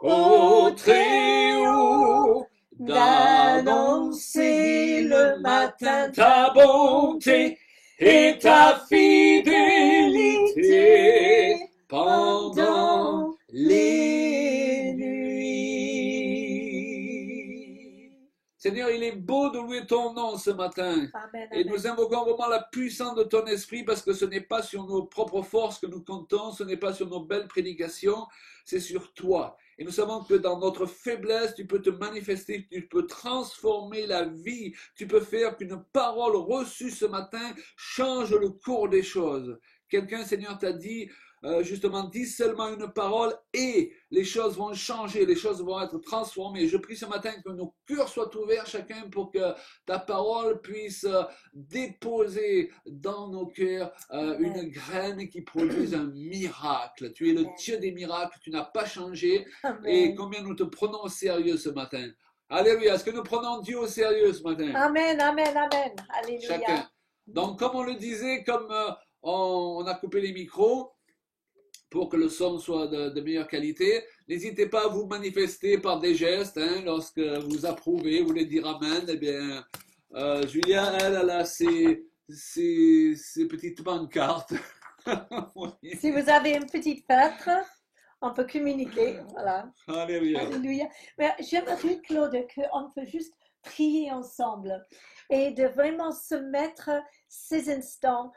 au très haut, d'annoncer le matin ta bonté et ta fidélité pendant les nuits. Seigneur, il est beau de louer ton nom ce matin. Amen, Et amen. nous invoquons vraiment la puissance de ton esprit parce que ce n'est pas sur nos propres forces que nous comptons, ce n'est pas sur nos belles prédications, c'est sur toi. Et nous savons que dans notre faiblesse, tu peux te manifester, tu peux transformer la vie, tu peux faire qu'une parole reçue ce matin change le cours des choses. Quelqu'un, Seigneur, t'a dit, justement, dis seulement une parole et les choses vont changer, les choses vont être transformées. Je prie ce matin que nos cœurs soient ouverts chacun pour que ta parole puisse déposer dans nos cœurs une graine qui produise un miracle. Tu es le Dieu des miracles, tu n'as pas changé. Amen. Et combien nous te prenons au sérieux ce matin. Alléluia. Est-ce que nous prenons Dieu au sérieux ce matin? Amen, amen, amen. Alléluia. Chacun. Donc, comme on le disait, comme on a coupé les micros, pour que le son soit de meilleure qualité, n'hésitez pas à vous manifester par des gestes, hein, lorsque vous approuvez, vous voulez dire Amen, eh bien, Julia, elle a ses petites pancartes. Oui. Si vous avez une petite feutre, on peut communiquer. Voilà. Alléluia. Alléluia. Mais j'aimerais, Claude, qu'on peut juste prier ensemble et de vraiment se mettre ces instants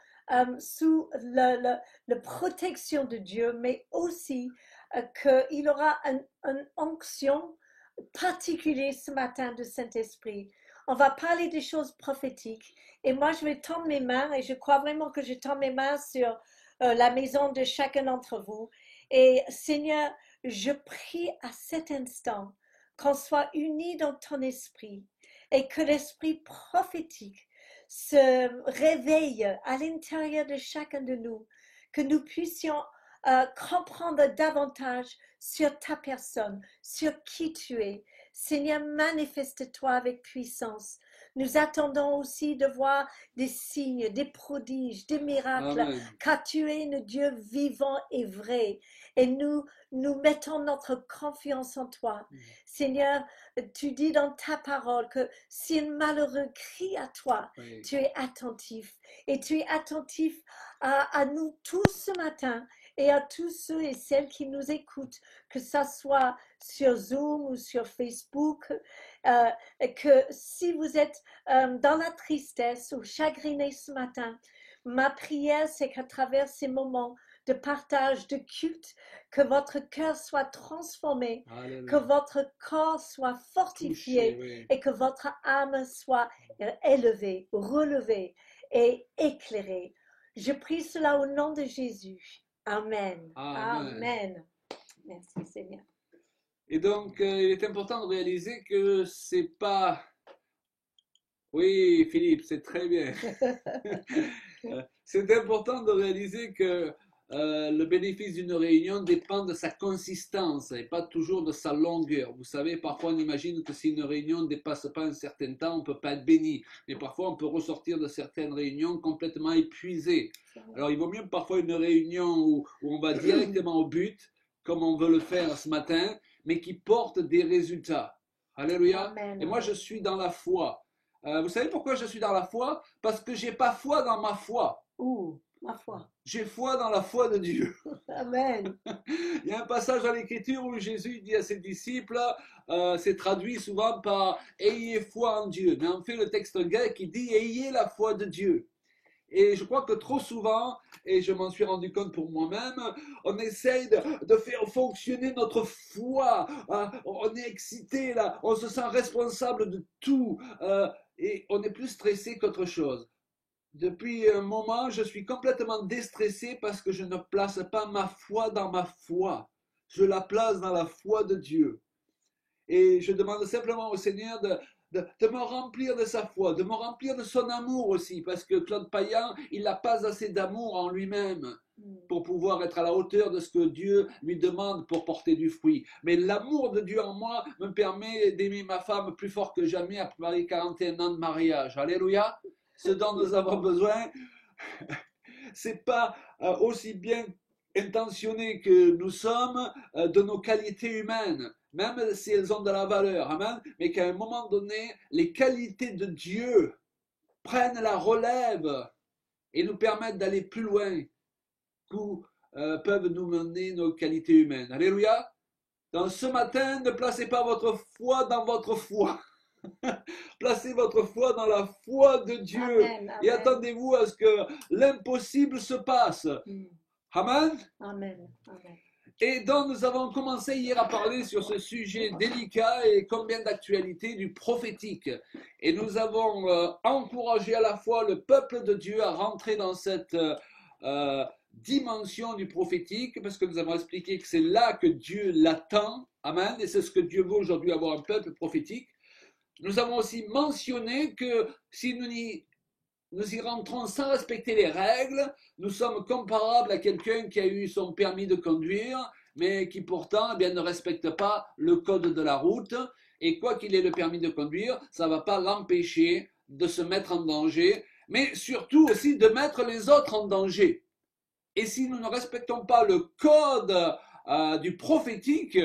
sous la protection de Dieu, mais aussi qu'il aura une onction particulière ce matin du Saint-Esprit. On va parler des choses prophétiques. Et moi, je vais tendre mes mains, et je crois vraiment que je tends mes mains sur la maison de chacun d'entre vous. Et Seigneur, je prie à cet instant qu'on soit unis dans ton esprit et que l'esprit prophétique se réveille à l'intérieur de chacun de nous, que nous puissions comprendre davantage sur ta personne, sur qui tu es. Seigneur, manifeste-toi avec puissance. Nous attendons aussi de voir des signes, des prodiges, des miracles, Amen. car tu es un Dieu vivant et vrai. Et nous mettons notre confiance en toi. Seigneur, tu dis dans ta parole que si un malheureux crie à toi, Oui. tu es attentif. Et tu es attentif à nous tous ce matin et à tous ceux et celles qui nous écoutent, que ça soit sur Zoom ou sur Facebook, que si vous êtes dans la tristesse ou chagriné ce matin, ma prière, c'est qu'à travers ces moments de partage, de culte, que votre cœur soit transformé, Alléluia. que votre corps soit fortifié Touché, oui. et que votre âme soit élevée, relevée et éclairée. Je prie cela au nom de Jésus. Amen. Amen. Amen. Merci Seigneur. Et donc, il est important de réaliser que c'est pas... Oui, Philippe, c'est très bien. C'est important de réaliser que le bénéfice d'une réunion dépend de sa consistance et pas toujours de sa longueur. Vous savez, parfois on imagine que si une réunion ne dépasse pas un certain temps, on ne peut pas être béni. Mais parfois on peut ressortir de certaines réunions complètement épuisé. Alors il vaut mieux parfois une réunion où on va directement au but, comme on veut le faire ce matin, mais qui porte des résultats. Alléluia. Amen. Et moi je suis dans la foi. Vous savez pourquoi je suis dans la foi? Parce que j'ai pas foi dans ma foi. Ma foi. J'ai foi dans la foi de Dieu. Amen. Il y a un passage dans l'Écriture où Jésus dit à ses disciples, c'est traduit souvent par « ayez foi en Dieu ». Mais en fait, le texte grec, il dit « ayez la foi de Dieu ». Et je crois que trop souvent, et je m'en suis rendu compte pour moi-même, on essaye de faire fonctionner notre foi. On est excité là, on se sent responsable de tout. Et on est plus stressé qu'autre chose. Depuis un moment, je suis complètement déstressé parce que je ne place pas ma foi dans ma foi. Je la place dans la foi de Dieu. Et je demande simplement au Seigneur de me remplir de sa foi, de me remplir de son amour aussi, parce que Claude Payan, il n'a pas assez d'amour en lui-même pour pouvoir être à la hauteur de ce que Dieu lui demande pour porter du fruit. Mais l'amour de Dieu en moi me permet d'aimer ma femme plus fort que jamais après les 41 ans de mariage. Alléluia. Ce dont nous avons besoin, c'est pas aussi bien intentionné que nous sommes de nos qualités humaines. même si elles ont de la valeur, amen, mais qu'à un moment donné, les qualités de Dieu prennent la relève et nous permettent d'aller plus loin où peuvent nous mener nos qualités humaines. Alléluia. Donc ce matin, ne placez pas votre foi dans votre foi. Placez votre foi dans la foi de Dieu. Amen, amen. Et attendez-vous à ce que l'impossible se passe. Amen. Amen. Amen. Et donc nous avons commencé hier à parler sur ce sujet délicat et combien d'actualité du prophétique. Et nous avons encouragé à la fois le peuple de Dieu à rentrer dans cette dimension du prophétique, parce que nous avons expliqué que c'est là que Dieu l'attend. Amen. Et c'est ce que Dieu veut aujourd'hui, avoir un peuple prophétique. Nous avons aussi mentionné que si nous y rentrons sans respecter les règles, nous sommes comparables à quelqu'un qui a eu son permis de conduire, mais qui pourtant eh bien, ne respecte pas le code de la route. Et quoi qu'il ait le permis de conduire, ça ne va pas l'empêcher de se mettre en danger, mais surtout aussi de mettre les autres en danger. Et si nous ne respectons pas le code du prophétique,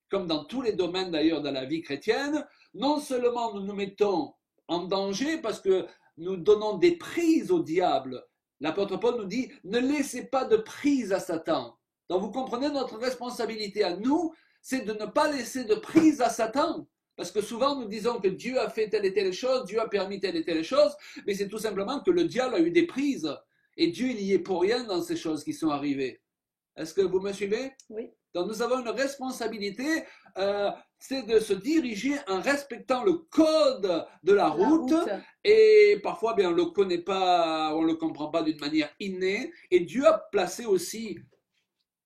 comme dans tous les domaines d'ailleurs de la vie chrétienne, non seulement nous nous mettons en danger parce que nous donnons des prises au diable. L'apôtre Paul nous dit, ne laissez pas de prise à Satan. Donc vous comprenez, notre responsabilité à nous, c'est de ne pas laisser de prise à Satan. Parce que souvent nous disons que Dieu a fait telle et telle chose, Dieu a permis telle et telle chose, mais c'est tout simplement que le diable a eu des prises. Et Dieu, il y est pour rien dans ces choses qui sont arrivées. Est-ce que vous me suivez? Oui. Donc nous avons une responsabilité, c'est de se diriger en respectant le code de la route. Et parfois bien, on ne le connaît pas, on ne le comprend pas d'une manière innée. Et Dieu a placé aussi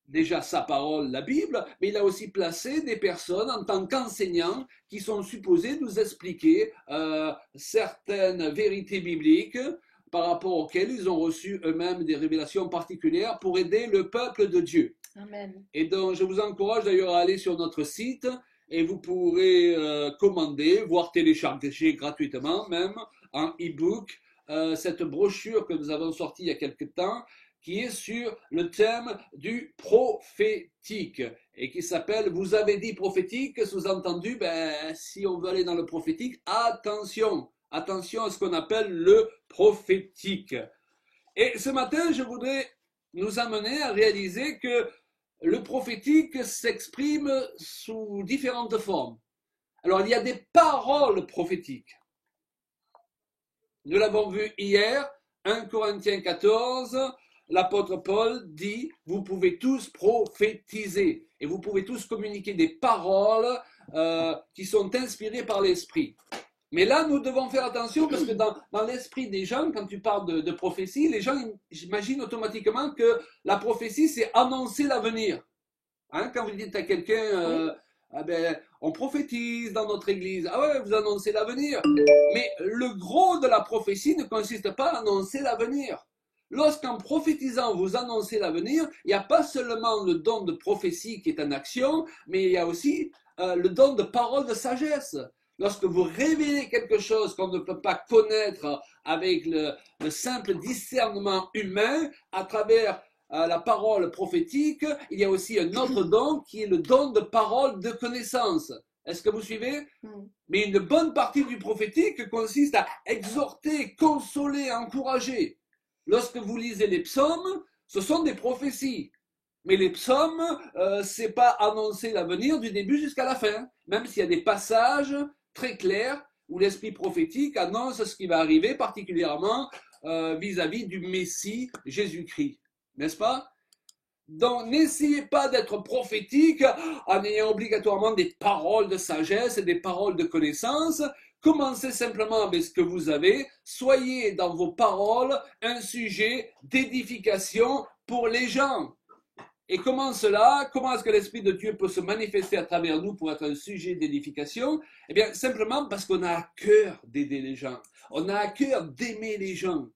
déjà sa parole, la Bible, mais il a aussi placé des personnes en tant qu'enseignants qui sont supposés nous expliquer certaines vérités bibliques par rapport auxquelles ils ont reçu eux-mêmes des révélations particulières pour aider le peuple de Dieu. Amen. Et donc, je vous encourage d'ailleurs à aller sur notre site et vous pourrez commander, voire télécharger gratuitement, même en e-book, cette brochure que nous avons sortie il y a quelque temps, qui est sur le thème du prophétique et qui s'appelle « Vous avez dit prophétique », sous-entendu, si on veut aller dans le prophétique, attention à ce qu'on appelle le prophétique. Et ce matin, je voudrais nous amener à réaliser que le prophétique s'exprime sous différentes formes. Alors, il y a des paroles prophétiques. Nous l'avons vu hier, 1 Corinthiens 14, l'apôtre Paul dit, vous pouvez tous prophétiser et vous pouvez tous communiquer des paroles qui sont inspirées par l'Esprit. Mais là, nous devons faire attention parce que dans l'esprit des gens, quand tu parles de prophétie, les gens imaginent automatiquement que la prophétie, c'est annoncer l'avenir. Hein, quand vous dites à quelqu'un, on prophétise dans notre église, ah ouais, vous annoncez l'avenir. Mais le gros de la prophétie ne consiste pas à annoncer l'avenir. Lorsqu'en prophétisant, vous annoncez l'avenir, il n'y a pas seulement le don de prophétie qui est en action, mais il y a aussi le don de parole de sagesse. Lorsque vous révélez quelque chose qu'on ne peut pas connaître avec le simple discernement humain, à travers la parole prophétique, il y a aussi un autre don qui est le don de parole de connaissance. Est-ce que vous suivez? Mais une bonne partie du prophétique consiste à exhorter, consoler, encourager. Lorsque vous lisez les psaumes, ce sont des prophéties. Mais les psaumes, c'est pas annoncer l'avenir du début jusqu'à la fin. Même s'il y a des passages très clairs où l'esprit prophétique annonce ce qui va arriver, particulièrement vis-à-vis du Messie Jésus-Christ. N'est-ce pas? Donc, n'essayez pas d'être prophétique en ayant obligatoirement des paroles de sagesse et des paroles de connaissance. Commencez simplement avec ce que vous avez. Soyez dans vos paroles un sujet d'édification pour les gens. Et comment cela? Comment est-ce que l'Esprit de Dieu peut se manifester à travers nous pour être un sujet d'édification? Eh bien, simplement parce qu'on a à cœur d'aider les gens. On a à cœur d'aimer les gens.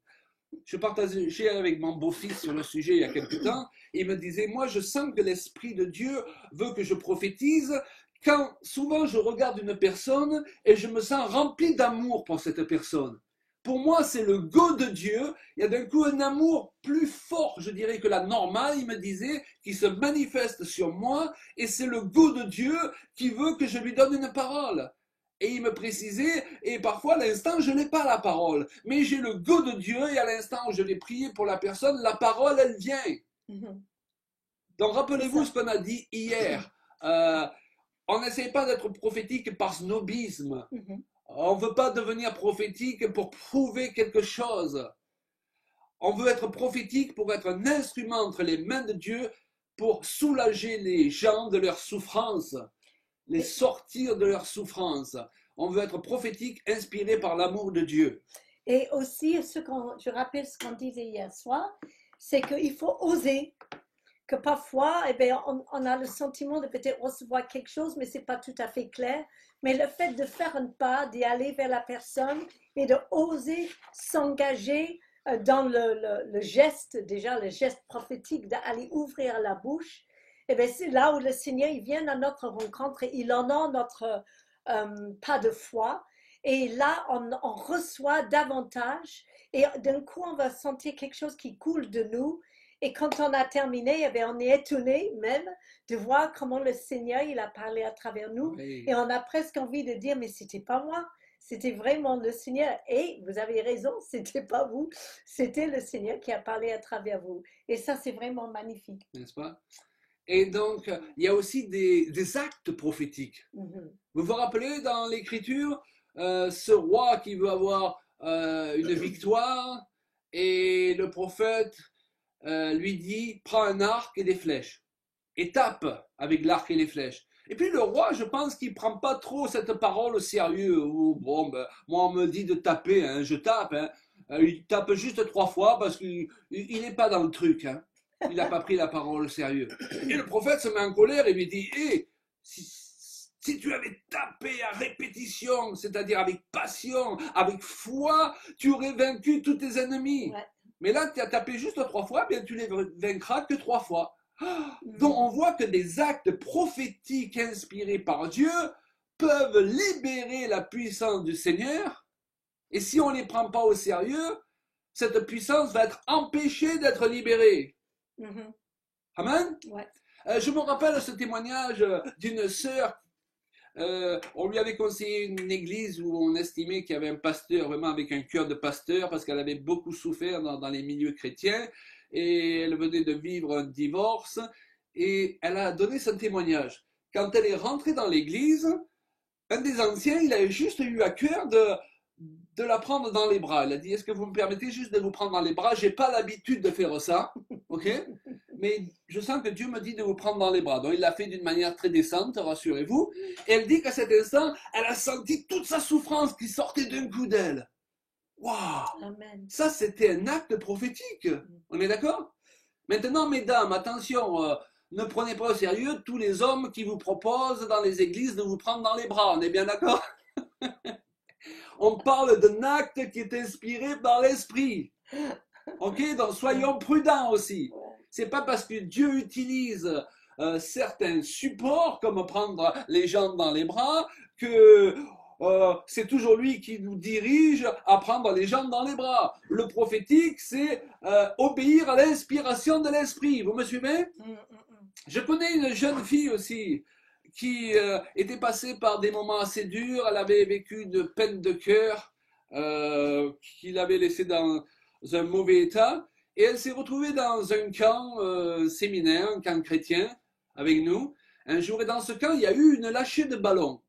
Je partageais avec mon beau-fils sur le sujet il y a quelque temps. Et il me disait, moi, je sens que l'Esprit de Dieu veut que je prophétise quand souvent je regarde une personne et je me sens rempli d'amour pour cette personne. Pour moi, c'est le go de Dieu. Il y a d'un coup un amour plus fort, je dirais, que la normale, il me disait, qui se manifeste sur moi. Et c'est le go de Dieu qui veut que je lui donne une parole. Et il me précisait, et parfois à l'instant, je n'ai pas la parole. Mais j'ai le go de Dieu, et à l'instant où je vais prier pour la personne, la parole, elle vient. Donc rappelez-vous ce qu'on a dit hier. On n'essaie pas d'être prophétique par snobisme. On ne veut pas devenir prophétique pour prouver quelque chose. On veut être prophétique pour être un instrument entre les mains de Dieu pour soulager les gens de leur souffrance, les sortir de leur souffrance. On veut être prophétique, inspiré par l'amour de Dieu. Et aussi, je rappelle ce qu'on disait hier soir, c'est qu'il faut oser. Que parfois, eh bien, on a le sentiment de peut-être recevoir quelque chose, mais ce n'est pas tout à fait clair. Mais le fait de faire un pas, d'y aller vers la personne et de oser s'engager dans le geste, déjà le geste prophétique, d'aller ouvrir la bouche, eh bien, c'est là où le Seigneur il vient à notre rencontre et il honore notre pas de foi. Et là, on reçoit davantage et d'un coup, on va sentir quelque chose qui coule de nous. Et quand on a terminé, eh bien, on est étonné même de voir comment le Seigneur il a parlé à travers nous. Oui. Et on a presque envie de dire, mais c'était pas moi, c'était vraiment le Seigneur. Et vous avez raison, c'était pas vous, c'était le Seigneur qui a parlé à travers vous. Et ça, c'est vraiment magnifique. N'est-ce pas? Et donc, il y a aussi des actes prophétiques. Vous vous rappelez dans l'Écriture, ce roi qui veut avoir une victoire, et le prophète lui dit, prends un arc et des flèches, et tape avec l'arc et les flèches. Et puis le roi, je pense qu'il ne prend pas trop cette parole au sérieux. Bon, ben, moi on me dit de taper, hein, je tape. Hein. Il tape juste 3 fois parce qu'il n'est pas dans le truc. Hein. Il n'a pas pris la parole au sérieux. Et le prophète se met en colère et lui dit, hey, si tu avais tapé à répétition, c'est-à-dire avec passion, avec foi, tu aurais vaincu tous tes ennemis. Ouais. Mais là, tu as tapé juste 3 fois, bien tu les vaincras que 3 fois. Donc on voit que des actes prophétiques inspirés par Dieu peuvent libérer la puissance du Seigneur. Et si on ne les prend pas au sérieux, cette puissance va être empêchée d'être libérée. Amen. Ouais. Je me rappelle ce témoignage d'une sœur. On lui avait conseillé une église où on estimait qu'il y avait un pasteur vraiment avec un cœur de pasteur parce qu'elle avait beaucoup souffert dans les milieux chrétiens et elle venait de vivre un divorce et elle a donné son témoignage. Quand elle est rentrée dans l'église, un des anciens, il a juste eu à cœur de la prendre dans les bras. Il a dit, est-ce que vous me permettez juste de vous prendre dans les bras? J'ai pas l'habitude de faire ça, ok? Mais je sens que Dieu me dit de vous prendre dans les bras. Donc il l'a fait d'une manière très décente, rassurez-vous. Et elle dit qu'à cet instant, elle a senti toute sa souffrance qui sortait d'un coup d'elle. Waouh! Amen. Ça, c'était un acte prophétique. On est d'accord? Maintenant, mesdames, attention, ne prenez pas au sérieux tous les hommes qui vous proposent dans les églises de vous prendre dans les bras. On est bien d'accord? On parle d'un acte qui est inspiré par l'esprit. Ok, donc soyons prudents aussi. C'est pas parce que Dieu utilise certains supports, comme prendre les gens dans les bras, que c'est toujours lui qui nous dirige à prendre les gens dans les bras. Le prophétique, c'est obéir à l'inspiration de l'esprit. Vous me suivez? Je connais une jeune fille aussi qui était passée par des moments assez durs. Elle avait vécu une peine de cœur qui l'avait laissée dans un mauvais état. Et elle s'est retrouvée dans un camp séminaire, un camp chrétien, avec nous. Un jour, et dans ce camp, il y a eu une lâchée de ballons.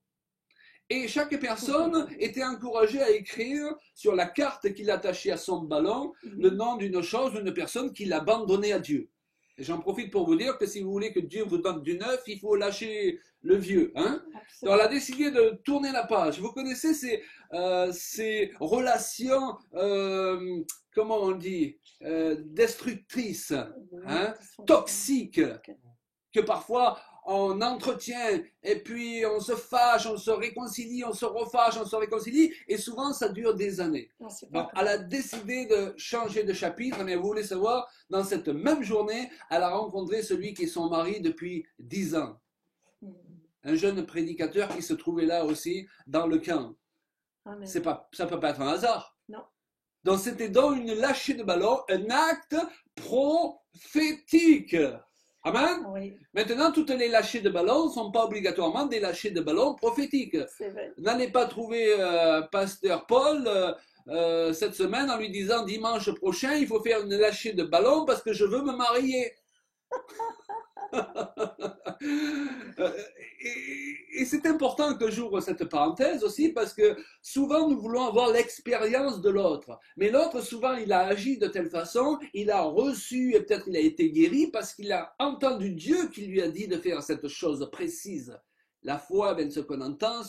Et chaque personne était encouragée à écrire sur la carte qu'il attachait à son ballon le nom d'une chose, d'une personne qu'il abandonnait à Dieu. Et j'en profite pour vous dire que si vous voulez que Dieu vous donne du neuf, il faut lâcher le vieux. Hein? Donc elle a décidé de tourner la page. Vous connaissez ces relations, comment on dit, destructrices, hein, toxiques, que parfois on entretient et puis on se fâche, on se réconcilie, on se refâche, on se réconcilie et souvent ça dure des années. Donc elle a décidé de changer de chapitre, mais vous voulez savoir, dans cette même journée, elle a rencontré celui qui est son mari depuis 10 ans. Un jeune prédicateur qui se trouvait là aussi dans le camp. Ça ne peut pas être un hasard. Non. Donc c'était donc une lâcher de ballon, un acte prophétique. Amen. Oui, Maintenant, toutes les lâchers de ballon ne sont pas obligatoirement des lâchers de ballon prophétiques. c'est vrai. N'allez pas trouver Pasteur Paul cette semaine en lui disant dimanche prochain, il faut faire une lâcher de ballon parce que je veux me marier. Euh, et c'est important que j'ouvre cette parenthèse aussi parce que souvent nous voulons avoir l'expérience de l'autre. Mais l'autre, souvent, il a agi de telle façon, il a reçu et peut-être il a été guéri parce qu'il a entendu Dieu qui lui a dit de faire cette chose précise. La foi vient de ce qu'on entend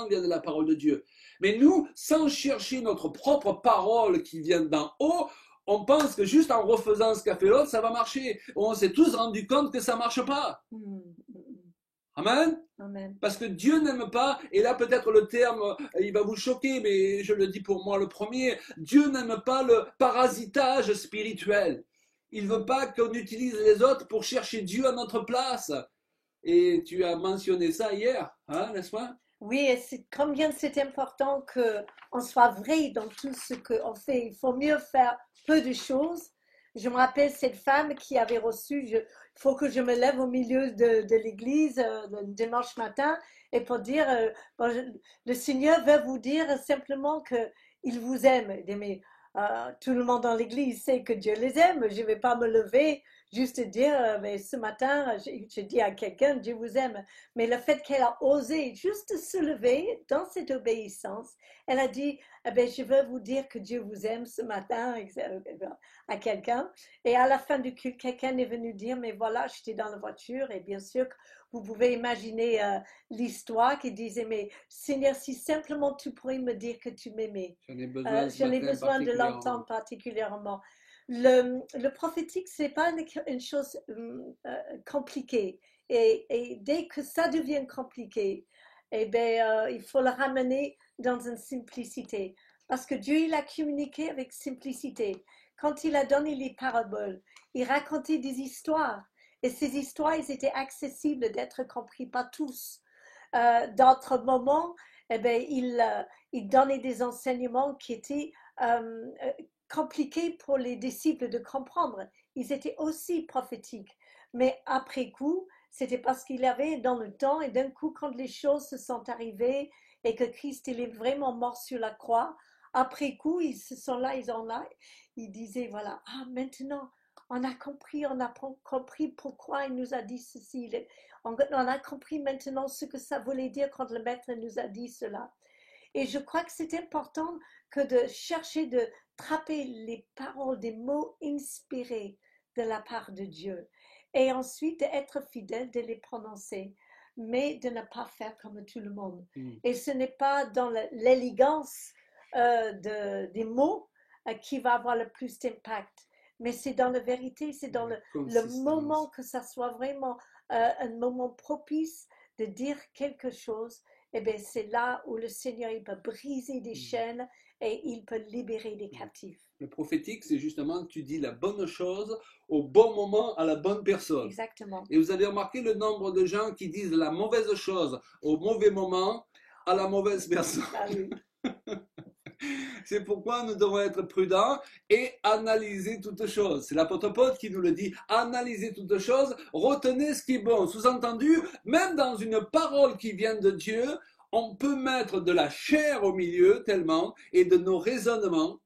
vient de la parole de Dieu. Mais nous, sans chercher notre propre parole qui vient d'en haut, on pense que juste en refaisant ce qu'a fait l'autre, ça va marcher. On s'est tous rendu compte que ça ne marche pas. Amen. Amen. Parce que Dieu n'aime pas, et là peut-être le terme, il va vous choquer, mais je le dis pour moi le premier, Dieu n'aime pas le parasitage spirituel. Il ne veut pas qu'on utilise les autres pour chercher Dieu à notre place. Et tu as mentionné ça hier, hein, n'est-ce pas? Oui, et c'est combien c'est important qu'on soit vrai dans tout ce qu'on fait. Il faut mieux faire peu de choses. Je me rappelle cette femme qui avait reçu, il faut que je me lève au milieu de l'église le dimanche matin et pour dire, bon, le Seigneur veut vous dire simplement qu'il vous aime. Il dit, mais tout le monde dans l'église sait que Dieu les aime. Je ne vais pas me lever juste dire, mais ce matin, je dis à quelqu'un, Dieu vous aime. Mais le fait qu'elle a osé juste se lever dans cette obéissance, elle a dit, eh bien, je veux vous dire que Dieu vous aime ce matin à quelqu'un. Et à la fin du culte, quelqu'un est venu dire, mais voilà, j'étais dans la voiture et bien sûr, vous pouvez imaginer l'histoire qui disait, mais Seigneur, si simplement tu pourrais me dire que tu m'aimais. J'en ai besoin, J'en ai besoin de l'entendre particulièrement. Le prophétique, ce n'est pas une chose compliquée. Et dès que ça devient compliqué, eh bien, il faut le ramener dans une simplicité. Parce que Dieu, il a communiqué avec simplicité. Quand il a donné les paraboles, il racontait des histoires. Et ces histoires, elles étaient accessibles d'être compris par tous. D'autres moments, eh bien, il donnait des enseignements qui étaient compliqués pour les disciples de comprendre. Ils étaient aussi prophétiques. Mais après coup, c'était parce qu'il avait dans le temps, et d'un coup, quand les choses se sont arrivées et que Christ il est vraiment mort sur la croix, après coup, ils se sont là, ils disaient, voilà, ah maintenant, on a compris pourquoi il nous a dit ceci. On a compris maintenant ce que ça voulait dire quand le maître nous a dit cela. Et je crois que c'est important que de chercher de attraper les paroles, des mots inspirés de la part de Dieu. Et ensuite d'être fidèle, de les prononcer, mais de ne pas faire comme tout le monde. Et ce n'est pas dans l'élégance des mots qui va avoir le plus d'impact, mais c'est dans la vérité, c'est dans le moment que ça soit vraiment un moment propice de dire quelque chose. Eh bien, c'est là où le Seigneur il peut briser des chaînes et il peut libérer des captifs. Le prophétique, c'est justement que tu dis la bonne chose au bon moment à la bonne personne. Exactement. Et vous avez remarqué le nombre de gens qui disent la mauvaise chose au mauvais moment à la mauvaise personne. Ah oui. C'est pourquoi nous devons être prudents et analyser toutes choses. C'est l'apôtre Paul qui nous le dit. Analysez toutes choses, retenez ce qui est bon. Sous-entendu, même dans une parole qui vient de Dieu, on peut mettre de la chair au milieu tellement et de nos raisonnements.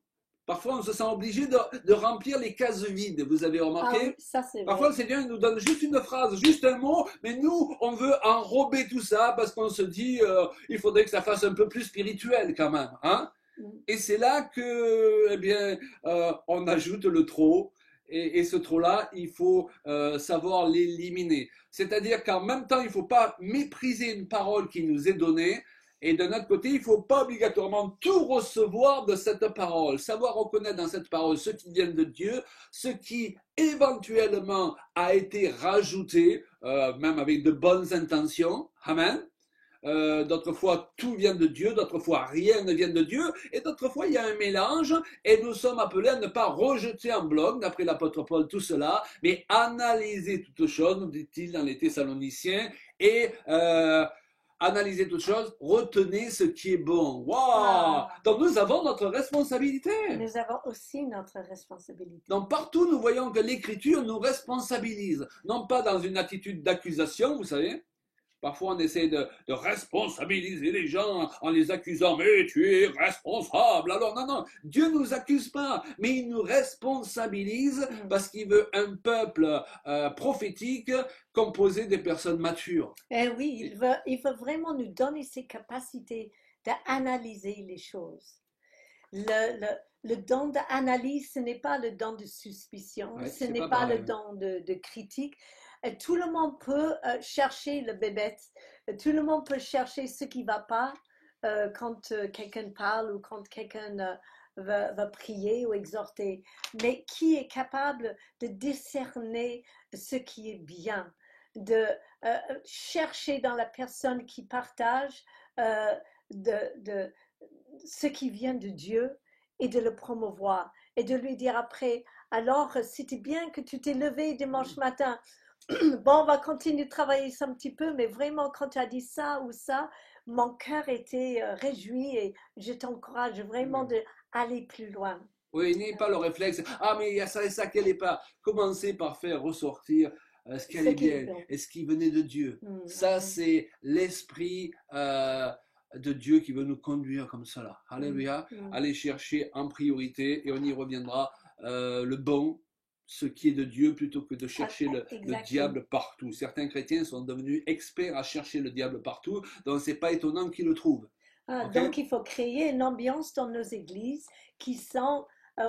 Parfois, on se sent obligé de remplir les cases vides. Vous avez remarqué? Ah oui, ça c'est vrai. Parfois, le Seigneur nous donne juste une phrase, juste un mot, mais nous, on veut enrober tout ça parce qu'on se dit, il faudrait que ça fasse un peu plus spirituel quand même, hein? Et c'est là que, eh bien, on ajoute le trop. Et ce trop-là, il faut savoir l'éliminer. C'est-à-dire qu'en même temps, il ne faut pas mépriser une parole qui nous est donnée. Et d'un autre côté, il ne faut pas obligatoirement tout recevoir de cette parole. Savoir reconnaître dans cette parole ce qui vient de Dieu, ce qui éventuellement a été rajouté, même avec de bonnes intentions. Amen. D'autres fois, tout vient de Dieu, d'autres fois, rien ne vient de Dieu, et d'autres fois, il y a un mélange, et nous sommes appelés à ne pas rejeter en bloc, d'après l'apôtre Paul, tout cela, mais analyser toutes choses, nous dit-il dans les Thessaloniciens, et analysez toutes choses, retenez ce qui est bon. Waouh! Ah. Donc nous avons notre responsabilité. Nous avons aussi notre responsabilité. Donc partout, nous voyons que l'Écriture nous responsabilise. Non pas dans une attitude d'accusation, vous savez. Parfois, on essaie de responsabiliser les gens en les accusant. Mais tu es responsable. Alors non, non, Dieu ne nous accuse pas, mais il nous responsabilise parce qu'il veut un peuple prophétique composé des personnes matures. Et oui, il veut vraiment nous donner ces capacités d'analyser les choses. Le don d'analyse, ce n'est pas le don de suspicion, Ouais, ce c'est n'est pas pas pareil. le don de critique. Tout le monde peut chercher le bébête, tout le monde peut chercher ce qui ne va pas quand quelqu'un parle ou quand quelqu'un va prier ou exhorter. Mais qui est capable de discerner ce qui est bien, de chercher dans la personne qui partage de ce qui vient de Dieu et de le promouvoir et de lui dire après, alors c'était bien que tu t'es levé dimanche matin. Bon, on va continuer de travailler ça un petit peu, mais vraiment, quand tu as dit ça ou ça, mon cœur était réjoui et je t'encourage vraiment d'aller plus loin. Oui, n'ayez pas le réflexe. Ah, mais il y a ça et ça qu'elle n'est pas. Commencez par faire ressortir ce qui allait bien et ce qui venait de Dieu. Ça, c'est l'esprit de Dieu qui veut nous conduire comme cela. Alléluia. Allez chercher en priorité, et on y reviendra, le bon, ce qui est de Dieu, plutôt que de chercher le diable partout. Certains chrétiens sont devenus experts à chercher le diable partout, donc ce n'est pas étonnant qu'ils le trouvent. Okay? Donc il faut créer une ambiance dans nos églises qui sont,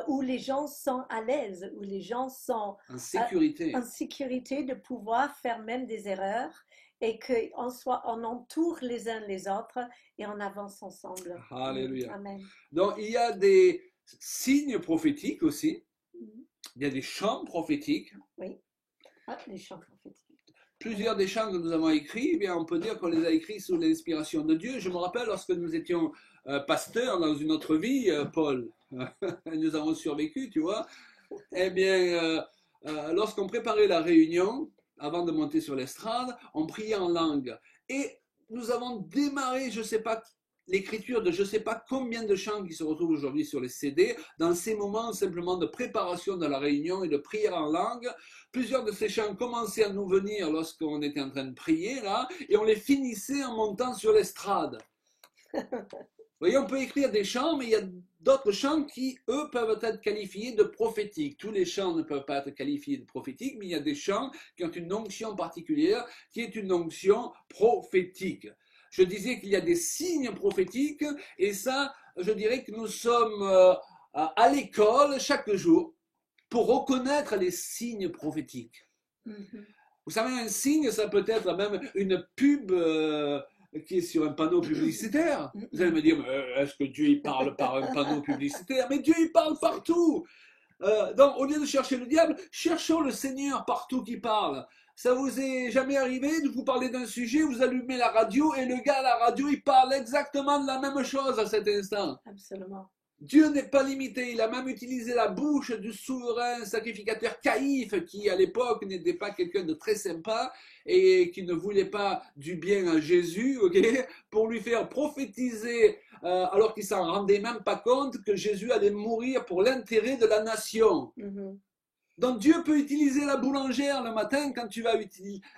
où les gens sont à l'aise, où les gens sont en sécurité. En sécurité de pouvoir faire même des erreurs et qu'on entoure les uns les autres et on avance ensemble. Alléluia. Amen. Donc il y a des signes prophétiques aussi. Il y a des chants prophétiques. Oui, les chants prophétiques. Plusieurs des chants que nous avons écrits, eh bien, on peut dire qu'on les a écrits sous l'inspiration de Dieu. Je me rappelle lorsque nous étions pasteurs dans une autre vie, Paul, nous avons survécu, tu vois. Eh bien, lorsqu'on préparait la réunion, avant de monter sur l'estrade, on priait en langue. Et nous avons démarré, je ne sais pas, l'écriture de je ne sais pas combien de chants qui se retrouvent aujourd'hui sur les CD, dans ces moments simplement de préparation de la réunion et de prière en langue. Plusieurs de ces chants commençaient à nous venir lorsqu'on était en train de prier, là, et on les finissait en montant sur l'estrade. Vous voyez, on peut écrire des chants, mais il y a d'autres chants qui, eux, peuvent être qualifiés de prophétiques. Tous les chants ne peuvent pas être qualifiés de prophétiques, mais il y a des chants qui ont une onction particulière, qui est une onction prophétique. Je disais qu'il y a des signes prophétiques, et ça, je dirais que nous sommes à l'école chaque jour pour reconnaître les signes prophétiques. Vous savez, un signe, ça peut être même une pub qui est sur un panneau publicitaire. Vous allez me dire, est-ce que Dieu il parle par un panneau publicitaire? Mais Dieu il parle partout. Donc, au lieu de chercher le diable, cherchons le Seigneur partout qui parle. Ça vous est jamais arrivé de vous parler d'un sujet, vous allumez la radio et le gars à la radio, il parle exactement de la même chose à cet instant. Absolument. Dieu n'est pas limité, il a même utilisé la bouche du souverain sacrificateur Caïphe, qui à l'époque n'était pas quelqu'un de très sympa et qui ne voulait pas du bien à Jésus, okay, pour lui faire prophétiser, alors qu'il s'en rendait même pas compte, que Jésus allait mourir pour l'intérêt de la nation. Donc Dieu peut utiliser la boulangère le matin quand tu vas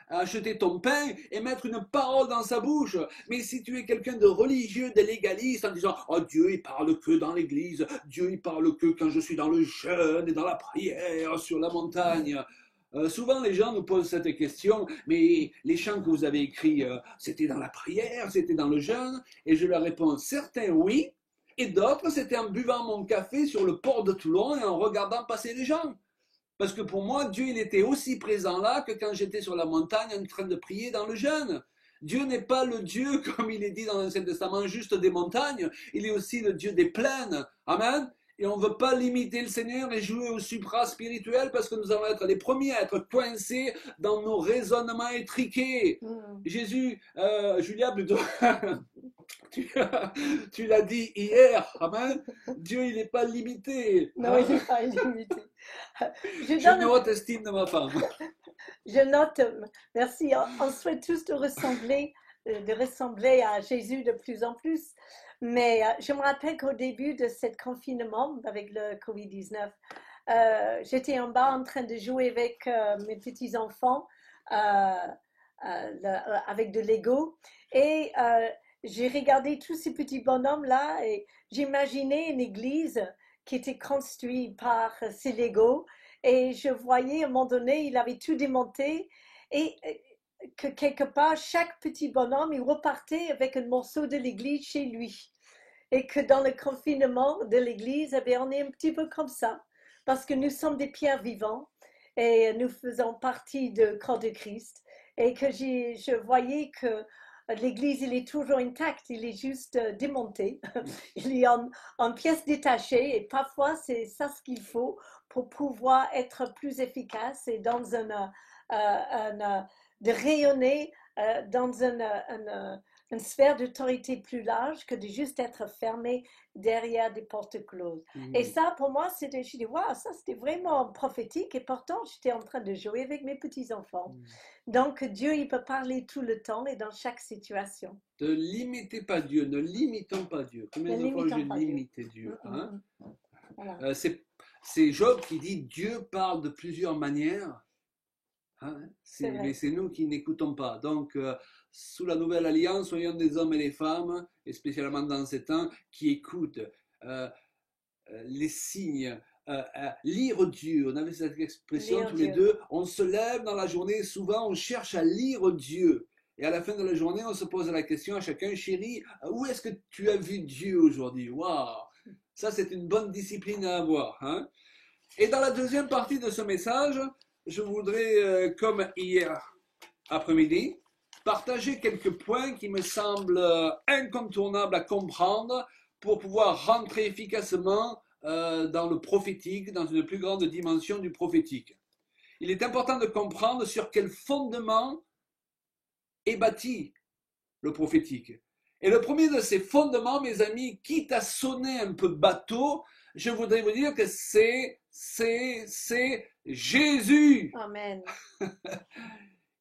acheter ton pain et mettre une parole dans sa bouche. Mais si tu es quelqu'un de religieux, de légaliste, en disant « Oh, Dieu, il parle que dans l'église, Dieu, il parle que quand je suis dans le jeûne et dans la prière sur la montagne. » Souvent, les gens nous posent cette question, mais les chants que vous avez écrits, c'était dans la prière, c'était dans le jeûne? Et je leur réponds, certains oui, et d'autres, c'était en buvant mon café sur le port de Toulon et en regardant passer les gens. Parce que pour moi, Dieu, il était aussi présent là que quand j'étais sur la montagne en train de prier dans le jeûne. Dieu n'est pas le Dieu, comme il est dit dans l'Ancien Testament, juste des montagnes. Il est aussi le Dieu des plaines. Amen. Et on ne veut pas limiter le Seigneur et jouer au supra-spirituel parce que nous allons être les premiers à être coincés dans nos raisonnements étriqués. Jésus, Julia, plutôt, tu l'as dit hier, amen. Dieu, il n'est pas limité. Non, il n'est pas limité. J'ai une haute estime de ma femme. Je note, merci, on souhaite tous de ressembler de ressembler à Jésus de plus en plus. Mais je me rappelle qu'au début de ce confinement avec le Covid-19, j'étais en bas en train de jouer avec mes petits-enfants avec de Lego. Et j'ai regardé tous ces petits bonhommes-là et j'imaginais une église qui était construite par ces Lego. Et je voyais à un moment donné, il avait tout démonté et que quelque part, chaque petit bonhomme, il repartait avec un morceau de l'église chez lui. Et que dans le confinement de l'église, eh bien, on est un petit peu comme ça, parce que nous sommes des pierres vivantes et nous faisons partie du corps de Christ. Et que je voyais que l'église, il est toujours intact, il est juste démonté, il est en pièces détachées et parfois c'est ça ce qu'il faut pour pouvoir être plus efficace et dans de rayonner dans une sphère d'autorité plus large que de juste être fermé derrière des portes closes. Et ça, pour moi, je dis, waouh, ça c'était vraiment prophétique et pourtant, j'étais en train de jouer avec mes petits-enfants. Donc, Dieu, il peut parler tout le temps et dans chaque situation. Ne limitez pas Dieu, ne limitons pas Dieu. Combien de fois j'ai limité Dieu, hein? Voilà. C'est Job qui dit Dieu parle de plusieurs manières. Hein? Mais c'est nous qui n'écoutons pas. Donc, sous la nouvelle alliance, soyons des hommes et des femmes, et spécialement dans ces temps, qui écoutent les signes. Lire Dieu, on avait cette expression tous les deux, on se lève dans la journée, souvent on cherche à lire Dieu. Et à la fin de la journée, on se pose la question à chacun, chérie, où est-ce que tu as vu Dieu aujourd'hui? Waouh! Ça, c'est une bonne discipline à avoir. Hein? Et dans la deuxième partie de ce message, je voudrais, comme hier après-midi, partager quelques points qui me semblent incontournables à comprendre pour pouvoir rentrer efficacement dans le prophétique, dans une plus grande dimension du prophétique. Il est important de comprendre sur quel fondement est bâti le prophétique. Et le premier de ces fondements, mes amis, quitte à sonner un peu bateau, je voudrais vous dire que c'est Jésus. Amen.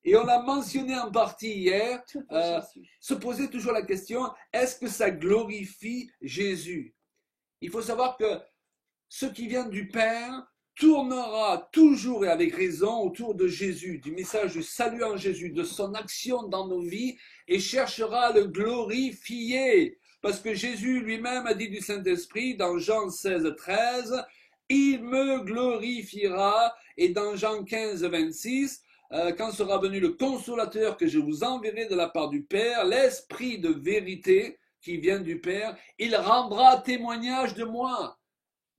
Et on l'a mentionné en partie hier, se poser toujours la question, est-ce que ça glorifie Jésus? Il faut savoir que ce qui vient du Père tournera toujours et avec raison autour de Jésus, du message du salut en Jésus, de son action dans nos vies et cherchera à le glorifier. Parce que Jésus lui-même a dit du Saint-Esprit dans Jean 16, 13, « Il me glorifiera » et dans Jean 15, 26, quand sera venu le consolateur que je vous enverrai de la part du Père, l'Esprit de vérité qui vient du Père, il rendra témoignage de moi.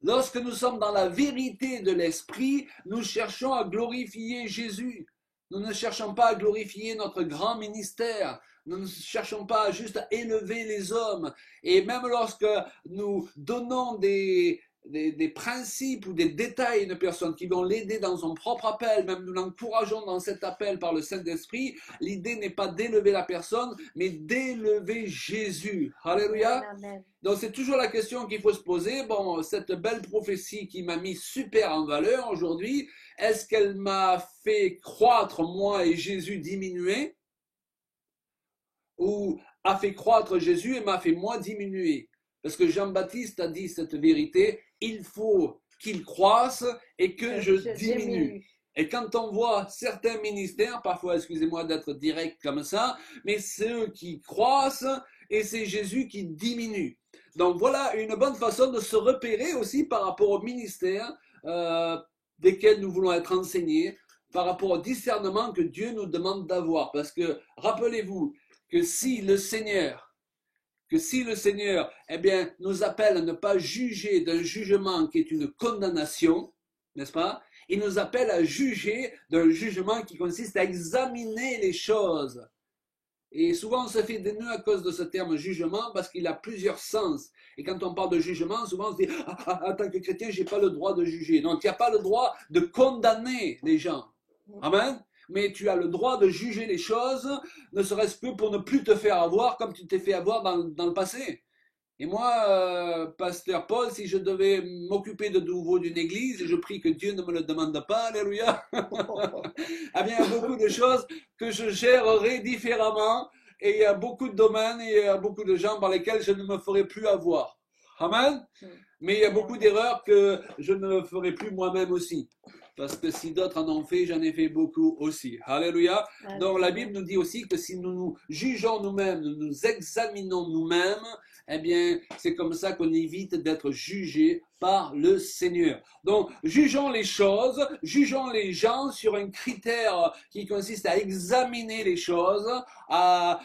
Lorsque nous sommes dans la vérité de l'Esprit, nous cherchons à glorifier Jésus. Nous ne cherchons pas à glorifier notre grand ministère. Nous ne cherchons pas juste à élever les hommes. Et même lorsque nous donnons des principes ou des détails à une personne qui vont l'aider dans son propre appel, même nous l'encourageons dans cet appel par le Saint-Esprit, l'idée n'est pas d'élever la personne, mais d'élever Jésus. Alléluia. Amen. Donc c'est toujours la question qu'il faut se poser. Bon, cette belle prophétie qui m'a mis super en valeur aujourd'hui, est-ce qu'elle m'a fait croître moi et Jésus diminuer? Ou a fait croître Jésus et m'a fait moi diminuer? Parce que Jean-Baptiste a dit cette vérité, il faut qu'il croisse et que je diminue. Et quand on voit certains ministères, parfois, excusez-moi d'être direct comme ça, mais c'est eux qui croissent et c'est Jésus qui diminue. Donc voilà une bonne façon de se repérer aussi par rapport au ministère desquels nous voulons être enseignés, par rapport au discernement que Dieu nous demande d'avoir. Parce que rappelez-vous que si le Seigneur eh bien, nous appelle à ne pas juger d'un jugement qui est une condamnation, n'est-ce pas? Il nous appelle à juger d'un jugement qui consiste à examiner les choses. Et souvent, on se fait des nœuds à cause de ce terme jugement parce qu'il a plusieurs sens. Et quand on parle de jugement, souvent on se dit en tant que chrétien, je n'ai pas le droit de juger. Non, tu n'as pas le droit de condamner les gens. Amen. Mais tu as le droit de juger les choses, ne serait-ce que pour ne plus te faire avoir comme tu t'es fait avoir dans le passé. Et moi, pasteur Paul, si je devais m'occuper de nouveau d'une église, et je prie que Dieu ne me le demande pas, alléluia, eh bien, il y a beaucoup de choses que je gérerais différemment et il y a beaucoup de domaines et il y a beaucoup de gens par lesquels je ne me ferai plus avoir. Amen. Mais il y a beaucoup d'erreurs que je ne ferai plus moi-même aussi. Parce que si d'autres en ont fait, j'en ai fait beaucoup aussi. Alléluia. Donc la Bible nous dit aussi que si nous nous jugeons nous-mêmes, nous nous examinons nous-mêmes, eh bien, c'est comme ça qu'on évite d'être jugé par le Seigneur. Donc, jugeons les choses, jugeons les gens sur un critère qui consiste à examiner les choses, à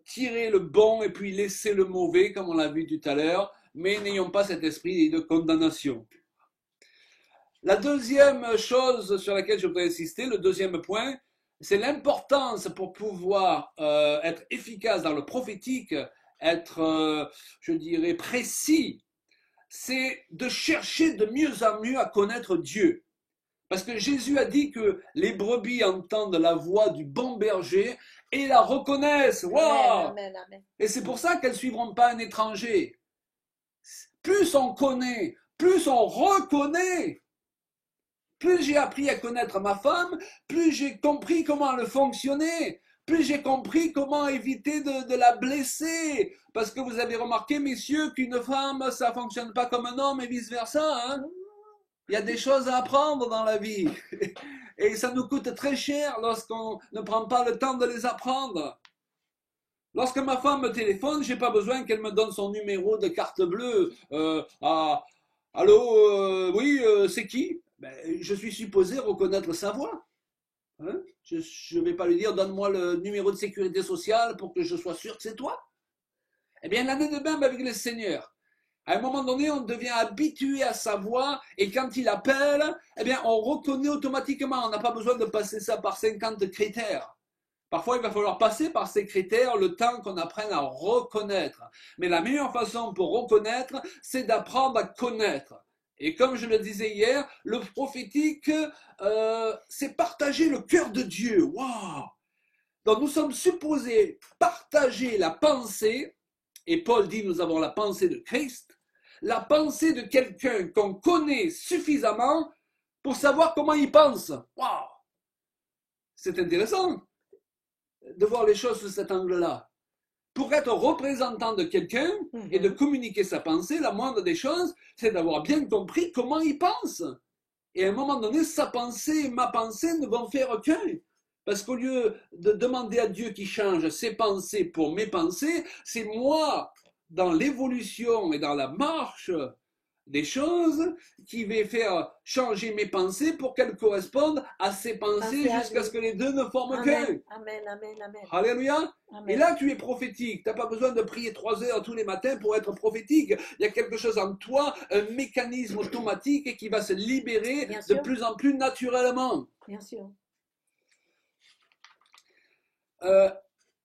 tirer le bon et puis laisser le mauvais, comme on l'a vu tout à l'heure, mais n'ayons pas cet esprit de condamnation. La deuxième chose sur laquelle je voudrais insister, le deuxième point, c'est l'importance pour pouvoir être efficace dans le prophétique, être, je dirais, précis, c'est de chercher de mieux en mieux à connaître Dieu. Parce que Jésus a dit que les brebis entendent la voix du bon berger et la reconnaissent. Wow! Amen, amen. Et c'est pour ça qu'elles ne suivront pas un étranger. Plus on connaît, plus on reconnaît. Plus j'ai appris à connaître ma femme, plus j'ai compris comment elle fonctionnait, plus j'ai compris comment éviter de la blesser. Parce que vous avez remarqué, messieurs, qu'une femme, ça ne fonctionne pas comme un homme et vice-versa. Hein? Il y a des choses à apprendre dans la vie. Et ça nous coûte très cher lorsqu'on ne prend pas le temps de les apprendre. Lorsque ma femme me téléphone, je n'ai pas besoin qu'elle me donne son numéro de carte bleue. Allô, oui, c'est qui? Ben, je suis supposé reconnaître sa voix. Hein? Je ne vais pas lui dire, donne-moi le numéro de sécurité sociale pour que je sois sûr que c'est toi. Eh bien, l'année de même avec le Seigneur. À un moment donné, on devient habitué à sa voix et quand il appelle, eh bien, on reconnaît automatiquement. On n'a pas besoin de passer ça par 50 critères. Parfois, il va falloir passer par ces critères le temps qu'on apprenne à reconnaître. Mais la meilleure façon pour reconnaître, c'est d'apprendre à connaître. Et comme je le disais hier, le prophétique, c'est partager le cœur de Dieu. Waouh! Donc nous sommes supposés partager la pensée, et Paul dit nous avons la pensée de Christ, la pensée de quelqu'un qu'on connaît suffisamment pour savoir comment il pense. Waouh! C'est intéressant de voir les choses sous cet angle-là. Pour être représentant de quelqu'un et de communiquer sa pensée, la moindre des choses, c'est d'avoir bien compris comment il pense. Et à un moment donné, sa pensée et ma pensée ne vont faire qu'un. Parce qu'au lieu de demander à Dieu qu'il change ses pensées pour mes pensées, c'est moi, dans l'évolution et dans la marche des choses, qui vais faire changer mes pensées pour qu'elles correspondent à ses pensées jusqu'à ce que les deux ne forment qu'un. Amen, amen, amen. Alléluia. Amen. Et là, tu es prophétique. Tu n'as pas besoin de prier 3 heures tous les matins pour être prophétique. Il y a quelque chose en toi, un mécanisme automatique qui va se libérer de plus en plus naturellement. Bien sûr.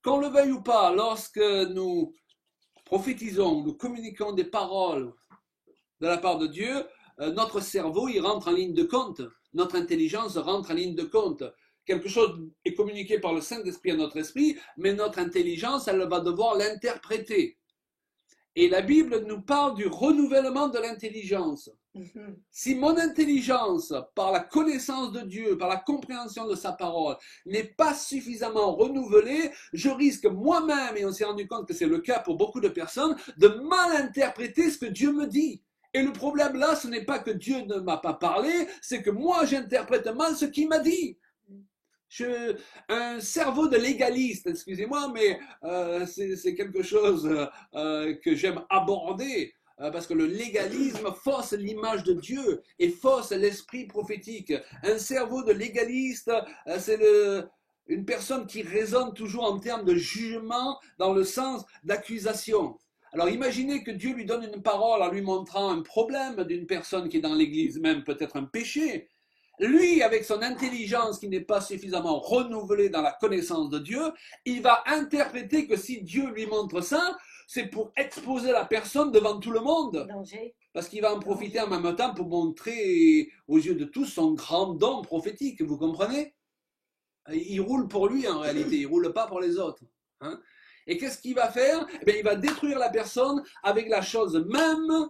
Qu'on le veuille ou pas, lorsque nous prophétisons, nous communiquons des paroles de la part de Dieu, notre cerveau, il rentre en ligne de compte. Notre intelligence rentre en ligne de compte. Quelque chose est communiqué par le Saint-Esprit à notre esprit, mais notre intelligence, elle va devoir l'interpréter. Et la Bible nous parle du renouvellement de l'intelligence. Si mon intelligence, par la connaissance de Dieu, par la compréhension de sa parole, n'est pas suffisamment renouvelée, je risque moi-même, et on s'est rendu compte que c'est le cas pour beaucoup de personnes, de mal interpréter ce que Dieu me dit. Et le problème là, ce n'est pas que Dieu ne m'a pas parlé, c'est que moi j'interprète mal ce qu'il m'a dit. Un cerveau de légaliste, excusez-moi, mais c'est quelque chose que j'aime aborder, parce que le légalisme fausse l'image de Dieu et fausse l'esprit prophétique. Un cerveau de légaliste, c'est une personne qui raisonne toujours en termes de jugement dans le sens d'accusation. Alors imaginez que Dieu lui donne une parole en lui montrant un problème d'une personne qui est dans l'église, même peut-être un péché. Lui, avec son intelligence qui n'est pas suffisamment renouvelée dans la connaissance de Dieu, il va interpréter que si Dieu lui montre ça, c'est pour exposer la personne devant tout le monde. Danger. Parce qu'il va en profiter en même temps pour montrer aux yeux de tous son grand don prophétique, vous comprenez? Il roule pour lui en réalité, il ne roule pas pour les autres. Hein? Et qu'est-ce qu'il va faire? Eh bien, il va détruire la personne avec la chose même,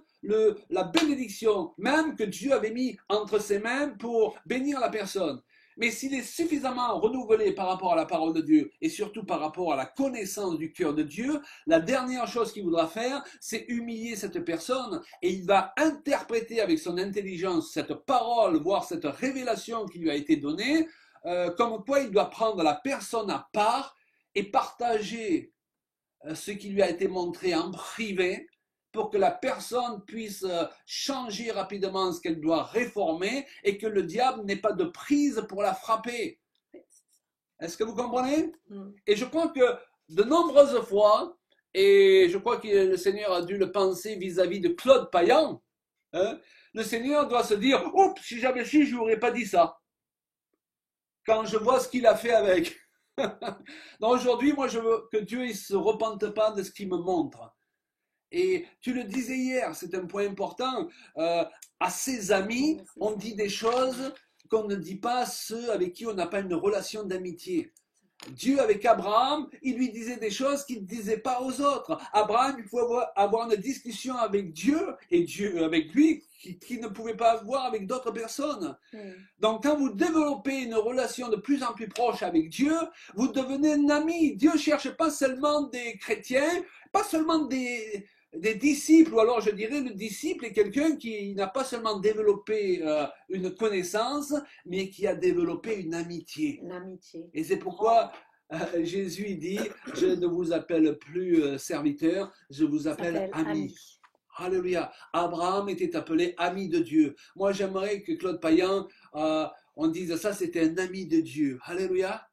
la bénédiction même que Dieu avait mis entre ses mains pour bénir la personne. Mais s'il est suffisamment renouvelé par rapport à la parole de Dieu et surtout par rapport à la connaissance du cœur de Dieu, la dernière chose qu'il voudra faire, c'est humilier cette personne et il va interpréter avec son intelligence cette parole, voire cette révélation qui lui a été donnée, comme quoi il doit prendre la personne à part et partager ce qui lui a été montré en privé pour que la personne puisse changer rapidement ce qu'elle doit réformer et que le diable n'ait pas de prise pour la frapper. Est-ce que vous comprenez? Et je crois que de nombreuses fois, et je crois que le Seigneur a dû le penser vis-à-vis de Claude Payan, hein, le Seigneur doit se dire « Oups, si j'avais su, je n'aurais pas dit ça. » Quand je vois ce qu'il a fait avec. Donc aujourd'hui, moi, je veux que Dieu ne se repente pas de ce qu'il me montre. Et tu le disais hier, c'est un point important. À ses amis, on dit des choses qu'on ne dit pas à ceux avec qui on n'a pas une relation d'amitié. Dieu avec Abraham, il lui disait des choses qu'il ne disait pas aux autres. Abraham, il faut avoir une discussion avec Dieu et Dieu avec lui qu'il ne pouvait pas avoir avec d'autres personnes. Donc quand vous développez une relation de plus en plus proche avec Dieu, vous devenez un ami. Dieu ne cherche pas seulement des chrétiens, pas seulement des disciples, ou alors je dirais le disciple est quelqu'un qui n'a pas seulement développé une connaissance, mais qui a développé une amitié. Et c'est pourquoi Jésus dit, je ne vous appelle plus serviteur, je vous appelle ami. Alléluia. Abraham était appelé ami de Dieu. Moi j'aimerais que Claude Payan, on dise ça, c'était un ami de Dieu. Alléluia.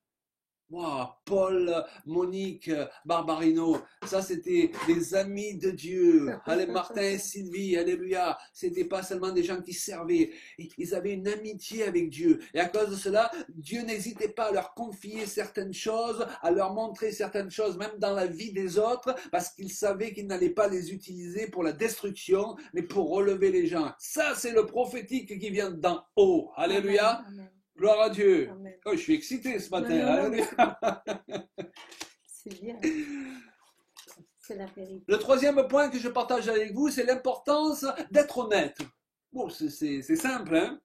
Wow, Paul, Monique, Barbarino, ça c'était des amis de Dieu. Allez, Martin et Sylvie, alléluia. C'était pas seulement des gens qui servaient, ils avaient une amitié avec Dieu. Et à cause de cela, Dieu n'hésitait pas à leur confier certaines choses, à leur montrer certaines choses, même dans la vie des autres, parce qu'il savait qu'il n'allait pas les utiliser pour la destruction, mais pour relever les gens. Ça, c'est le prophétique qui vient d'en haut. Alléluia. Amen. Amen. Gloire à Dieu. Oh, je suis excité ce matin. C'est bien. C'est la vérité. Le troisième point que je partage avec vous, c'est l'importance d'être honnête. Bon, c'est simple. Hein?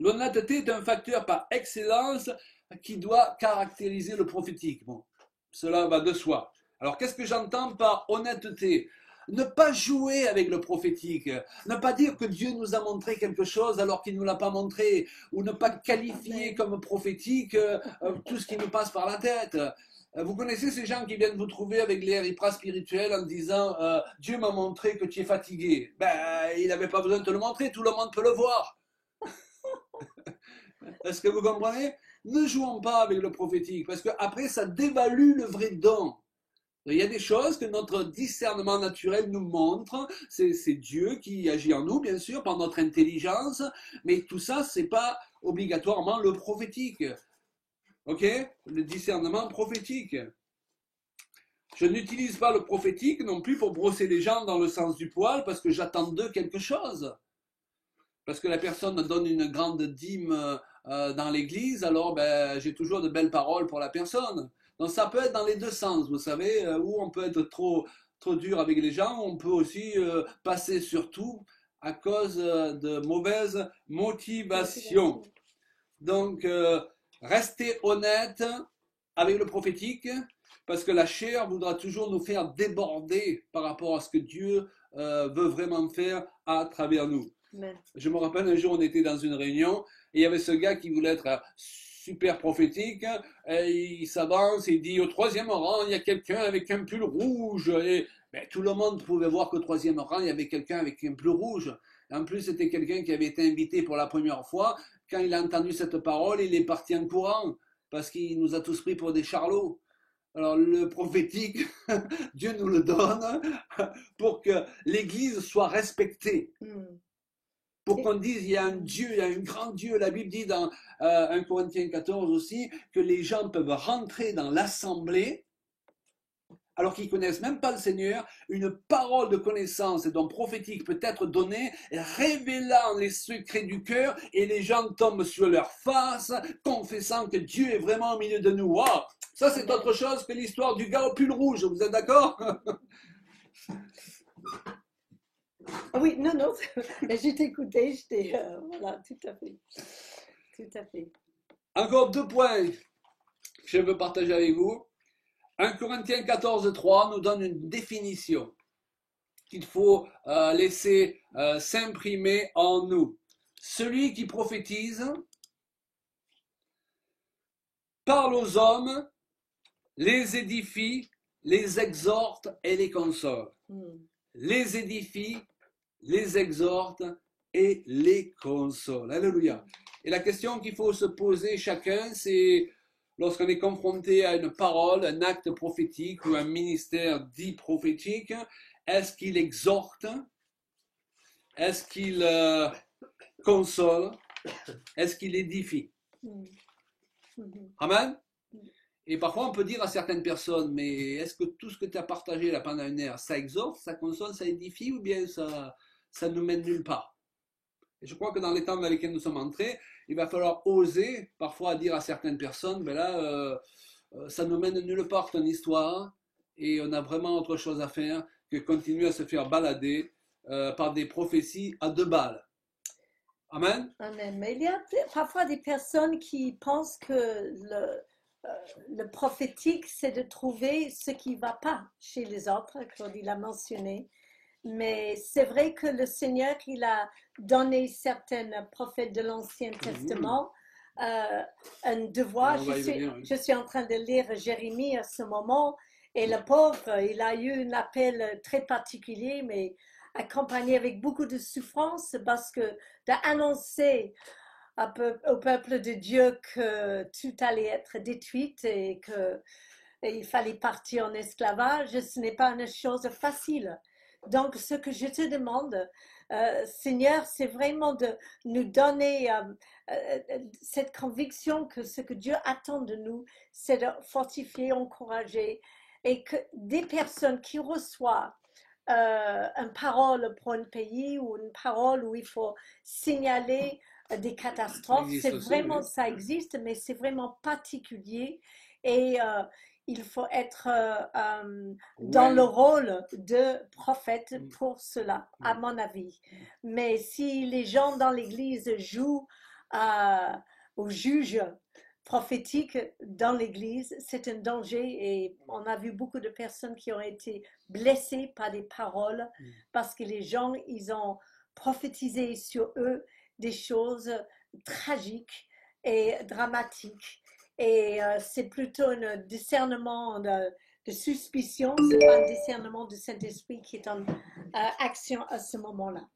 L'honnêteté est un facteur par excellence qui doit caractériser le prophétique. Bon, cela va de soi. Alors, qu'est-ce que j'entends par honnêteté? Ne pas jouer avec le prophétique, ne pas dire que Dieu nous a montré quelque chose alors qu'il ne nous l'a pas montré, ou ne pas qualifier comme prophétique tout ce qui nous passe par la tête. Vous connaissez ces gens qui viennent vous trouver avec les ripras spirituels en disant Dieu m'a montré que tu es fatigué. Ben, il n'avait pas besoin de te le montrer, tout le monde peut le voir. Est-ce que vous comprenez? Ne jouons pas avec le prophétique, parce qu'après ça dévalue le vrai don. Il y a des choses que notre discernement naturel nous montre, c'est Dieu qui agit en nous, bien sûr, par notre intelligence, mais tout ça, ce n'est pas obligatoirement le prophétique. Ok? Le discernement prophétique. Je n'utilise pas le prophétique non plus pour brosser les gens dans le sens du poil, parce que j'attends d'eux quelque chose. Parce que la personne donne une grande dîme dans l'église, alors ben, j'ai toujours de belles paroles pour la personne. Donc ça peut être dans les deux sens, vous savez, où on peut être trop dur avec les gens, on peut aussi passer sur tout à cause de mauvaises motivations. Donc, restez honnête avec le prophétique, parce que la chair voudra toujours nous faire déborder par rapport à ce que Dieu veut vraiment faire à travers nous. Amen. Je me rappelle un jour, on était dans une réunion, et il y avait ce gars qui voulait être super prophétique, et il s'avance et il dit au troisième rang, il y a quelqu'un avec un pull rouge. Et ben, tout le monde pouvait voir qu'au troisième rang, il y avait quelqu'un avec un pull rouge. Et en plus, c'était quelqu'un qui avait été invité pour la première fois. Quand il a entendu cette parole, il est parti en courant, parce qu'il nous a tous pris pour des charlots. Alors le prophétique, Dieu nous le donne pour que l'Église soit respectée. Pour qu'on dise, il y a un Dieu, il y a un grand Dieu. La Bible dit dans 1 Corinthiens 14 aussi, que les gens peuvent rentrer dans l'assemblée, alors qu'ils ne connaissent même pas le Seigneur. Une parole de connaissance et d'un prophétique peut être donnée, révélant les secrets du cœur, et les gens tombent sur leur face, confessant que Dieu est vraiment au milieu de nous. Wow! Ça, c'est autre chose que l'histoire du gars au pull rouge. Vous êtes d'accord? Oui, non, je t'écoutais, voilà, tout à fait. Tout à fait. Encore 2 points que je veux partager avec vous. 1 Corinthiens 14, 3 nous donne une définition qu'il faut laisser s'imprimer en nous. Celui qui prophétise parle aux hommes, les édifie, les exhorte et les console. Les édifie, les exhorte et les console. Alléluia. Et la question qu'il faut se poser chacun, c'est lorsqu'on est confronté à une parole, un acte prophétique ou un ministère dit prophétique, est-ce qu'il exhorte? Est-ce qu'il console? Est-ce qu'il édifie? Amen. Et parfois on peut dire à certaines personnes, mais est-ce que tout ce que tu as partagé là pendant une heure, ça exhorte, ça console, ça édifie ou bien ça nous mène nulle part? Et je crois que dans les temps dans lesquels nous sommes entrés, il va falloir oser parfois dire à certaines personnes, ben là, ça nous mène nulle part ton histoire et on a vraiment autre chose à faire que continuer à se faire balader par des prophéties à 2 balles. Amen. Amen. Mais il y a parfois des personnes qui pensent que le prophétique, c'est de trouver ce qui ne va pas chez les autres, comme il a mentionné. Mais c'est vrai que le Seigneur, il a donné certains prophètes de l'Ancien Testament un devoir. Je suis en train de lire Jérémie à ce moment, et le pauvre, il a eu un appel très particulier, mais accompagné avec beaucoup de souffrance, parce que d'annoncer au peuple de Dieu que tout allait être détruit et qu'il fallait partir en esclavage, ce n'est pas une chose facile. Donc, ce que je te demande, Seigneur, c'est vraiment de nous donner cette conviction que ce que Dieu attend de nous, c'est de fortifier, encourager, et que des personnes qui reçoivent une parole pour un pays ou une parole où il faut signaler des catastrophes, c'est vraiment, ça existe, mais c'est vraiment particulier et il faut être dans le rôle de prophète pour cela, à mon avis. Mais si les gens dans l'église jouent au juge prophétique dans l'église, c'est un danger et on a vu beaucoup de personnes qui ont été blessées par des paroles parce que les gens, ils ont prophétisé sur eux des choses tragiques et dramatiques. Et c'est plutôt un discernement de suspicion, c'est pas un discernement du Saint-Esprit qui est en action à ce moment-là.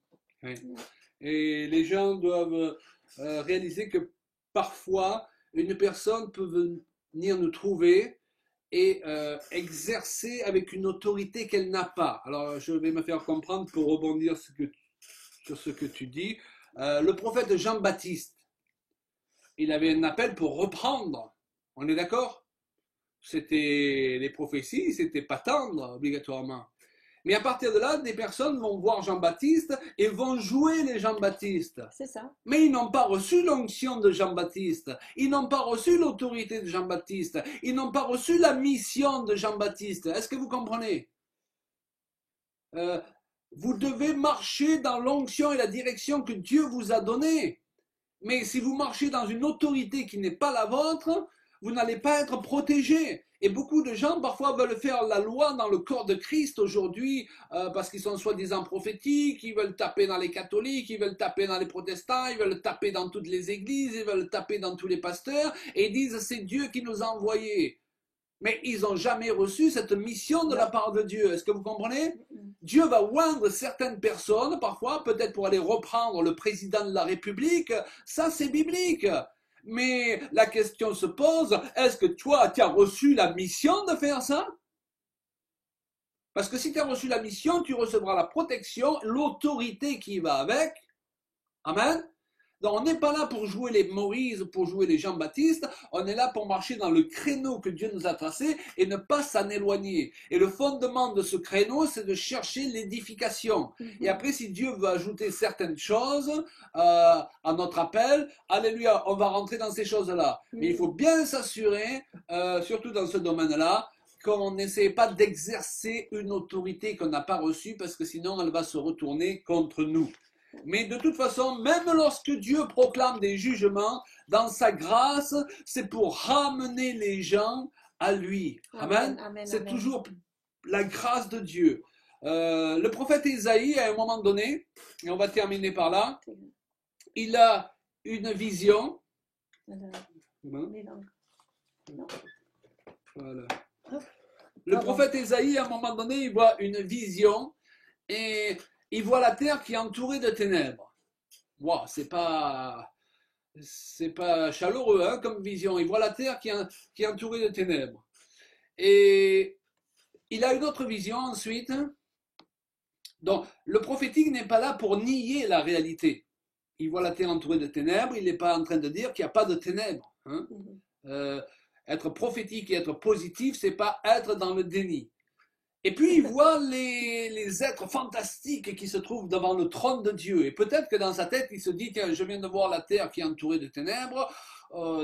Oui. Et les gens doivent réaliser que parfois, une personne peut venir nous trouver et exercer avec une autorité qu'elle n'a pas. Alors, je vais me faire comprendre pour rebondir sur ce que tu dis. Le prophète Jean-Baptiste, il avait un appel pour reprendre. On est d'accord? C'était les prophéties, c'était pas tendre obligatoirement. Mais à partir de là, des personnes vont voir Jean-Baptiste et vont jouer les Jean-Baptiste. C'est ça. Mais ils n'ont pas reçu l'onction de Jean-Baptiste. Ils n'ont pas reçu l'autorité de Jean-Baptiste. Ils n'ont pas reçu la mission de Jean-Baptiste. Est-ce que vous comprenez? Vous devez marcher dans l'onction et la direction que Dieu vous a donnée. Mais si vous marchez dans une autorité qui n'est pas la vôtre, vous n'allez pas être protégé. Et beaucoup de gens parfois veulent faire la loi dans le corps de Christ aujourd'hui parce qu'ils sont soi-disant prophétiques, ils veulent taper dans les catholiques, ils veulent taper dans les protestants, ils veulent taper dans toutes les églises, ils veulent taper dans tous les pasteurs et ils disent c'est Dieu qui nous a envoyés. Mais ils n'ont jamais reçu cette mission de la part de Dieu. Est-ce que vous comprenez? Dieu va oindre certaines personnes, parfois, peut-être pour aller reprendre le président de la République. Ça, c'est biblique. Mais la question se pose, est-ce que toi, tu as reçu la mission de faire ça? Parce que si tu as reçu la mission, tu recevras la protection, l'autorité qui va avec. Amen. Donc on n'est pas là pour jouer les Moïse, pour jouer les Jean-Baptiste, on est là pour marcher dans le créneau que Dieu nous a tracé et ne pas s'en éloigner. Et le fondement de ce créneau, c'est de chercher l'édification. Et après, si Dieu veut ajouter certaines choses à notre appel, alléluia, on va rentrer dans ces choses-là. Mais il faut bien s'assurer, surtout dans ce domaine-là, qu'on n'essaie pas d'exercer une autorité qu'on n'a pas reçue, parce que sinon elle va se retourner contre nous. Mais de toute façon, même lorsque Dieu proclame des jugements, dans sa grâce, c'est pour ramener les gens à lui. Amen. Amen, C'est amen. toujours la grâce de Dieu. Le prophète Ésaïe, à un moment donné, et on va terminer par là, il a une vision. Voilà. Le prophète Ésaïe, à un moment donné, il voit une vision et il voit la terre qui est entourée de ténèbres. Wow, c'est pas chaleureux hein, comme vision. Il voit la terre qui est entourée de ténèbres. Et il a une autre vision ensuite. Donc, le prophétique n'est pas là pour nier la réalité. Il voit la terre entourée de ténèbres, il n'est pas en train de dire qu'il n'y a pas de ténèbres. Hein. Être prophétique et être positif, c'est pas être dans le déni. Et puis il voit les êtres fantastiques qui se trouvent devant le trône de Dieu. Et peut-être que dans sa tête, il se dit, tiens, je viens de voir la terre qui est entourée de ténèbres.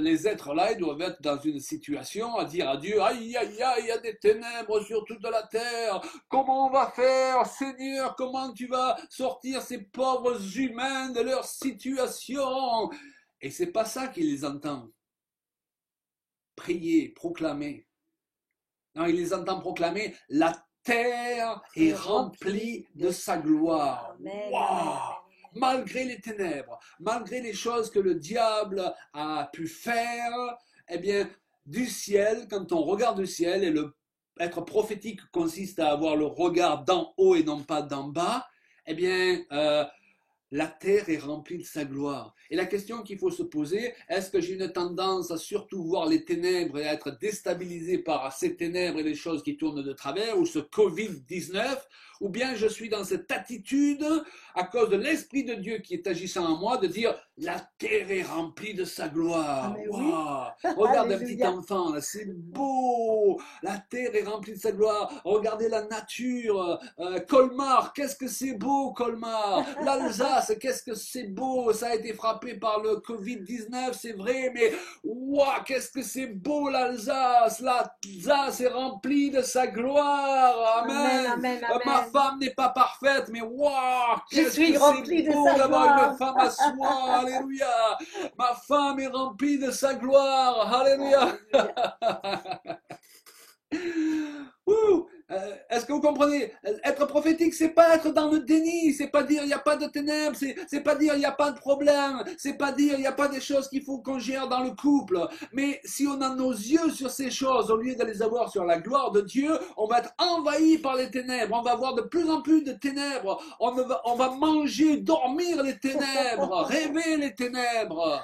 Les êtres là, ils doivent être dans une situation à dire à Dieu, aïe, aïe, aïe, il y a des ténèbres sur toute la terre. Comment on va faire, Seigneur? Comment tu vas sortir ces pauvres humains de leur situation? Et c'est pas ça qu'il les entend prier, proclamer. Non, il les entend proclamer, la terre est remplie de sa gloire. Wow! Malgré les ténèbres, malgré les choses que le diable a pu faire, eh bien, du ciel, quand on regarde du ciel, et être prophétique consiste à avoir le regard d'en haut et non pas d'en bas, eh bien, la terre est remplie de sa gloire. Et la question qu'il faut se poser, est-ce que j'ai une tendance à surtout voir les ténèbres et à être déstabilisé par ces ténèbres et les choses qui tournent de travers, ou ce Covid-19, ou bien je suis dans cette attitude, à cause de l'Esprit de Dieu qui est agissant en moi, de dire, la terre est remplie de sa gloire. Wow. Oui. Regarde un petit enfant, là, c'est beau. La terre est remplie de sa gloire. Regardez la nature. Colmar, qu'est-ce que c'est beau, Colmar. L'Alsace, qu'est-ce que c'est beau. Ça a été frappé par le Covid-19, c'est vrai, mais wow, qu'est-ce que c'est beau, l'Alsace. L'Alsace est remplie de sa gloire. Amen. Amen, amen, Ma femme n'est pas parfaite, mais wow, qu'est-ce que c'est beau d'avoir une femme à soi. Alléluia. Ma femme est remplie de sa gloire. Alléluia. Est-ce que vous comprenez? Être prophétique, c'est pas être dans le déni, c'est pas dire il n'y a pas de ténèbres, c'est pas dire il n'y a pas de problème, c'est pas dire il n'y a pas des choses qu'il faut qu'on gère dans le couple. Mais si on a nos yeux sur ces choses, au lieu de les avoir sur la gloire de Dieu, on va être envahi par les ténèbres, on va avoir de plus en plus de ténèbres, on va manger, dormir les ténèbres, rêver les ténèbres.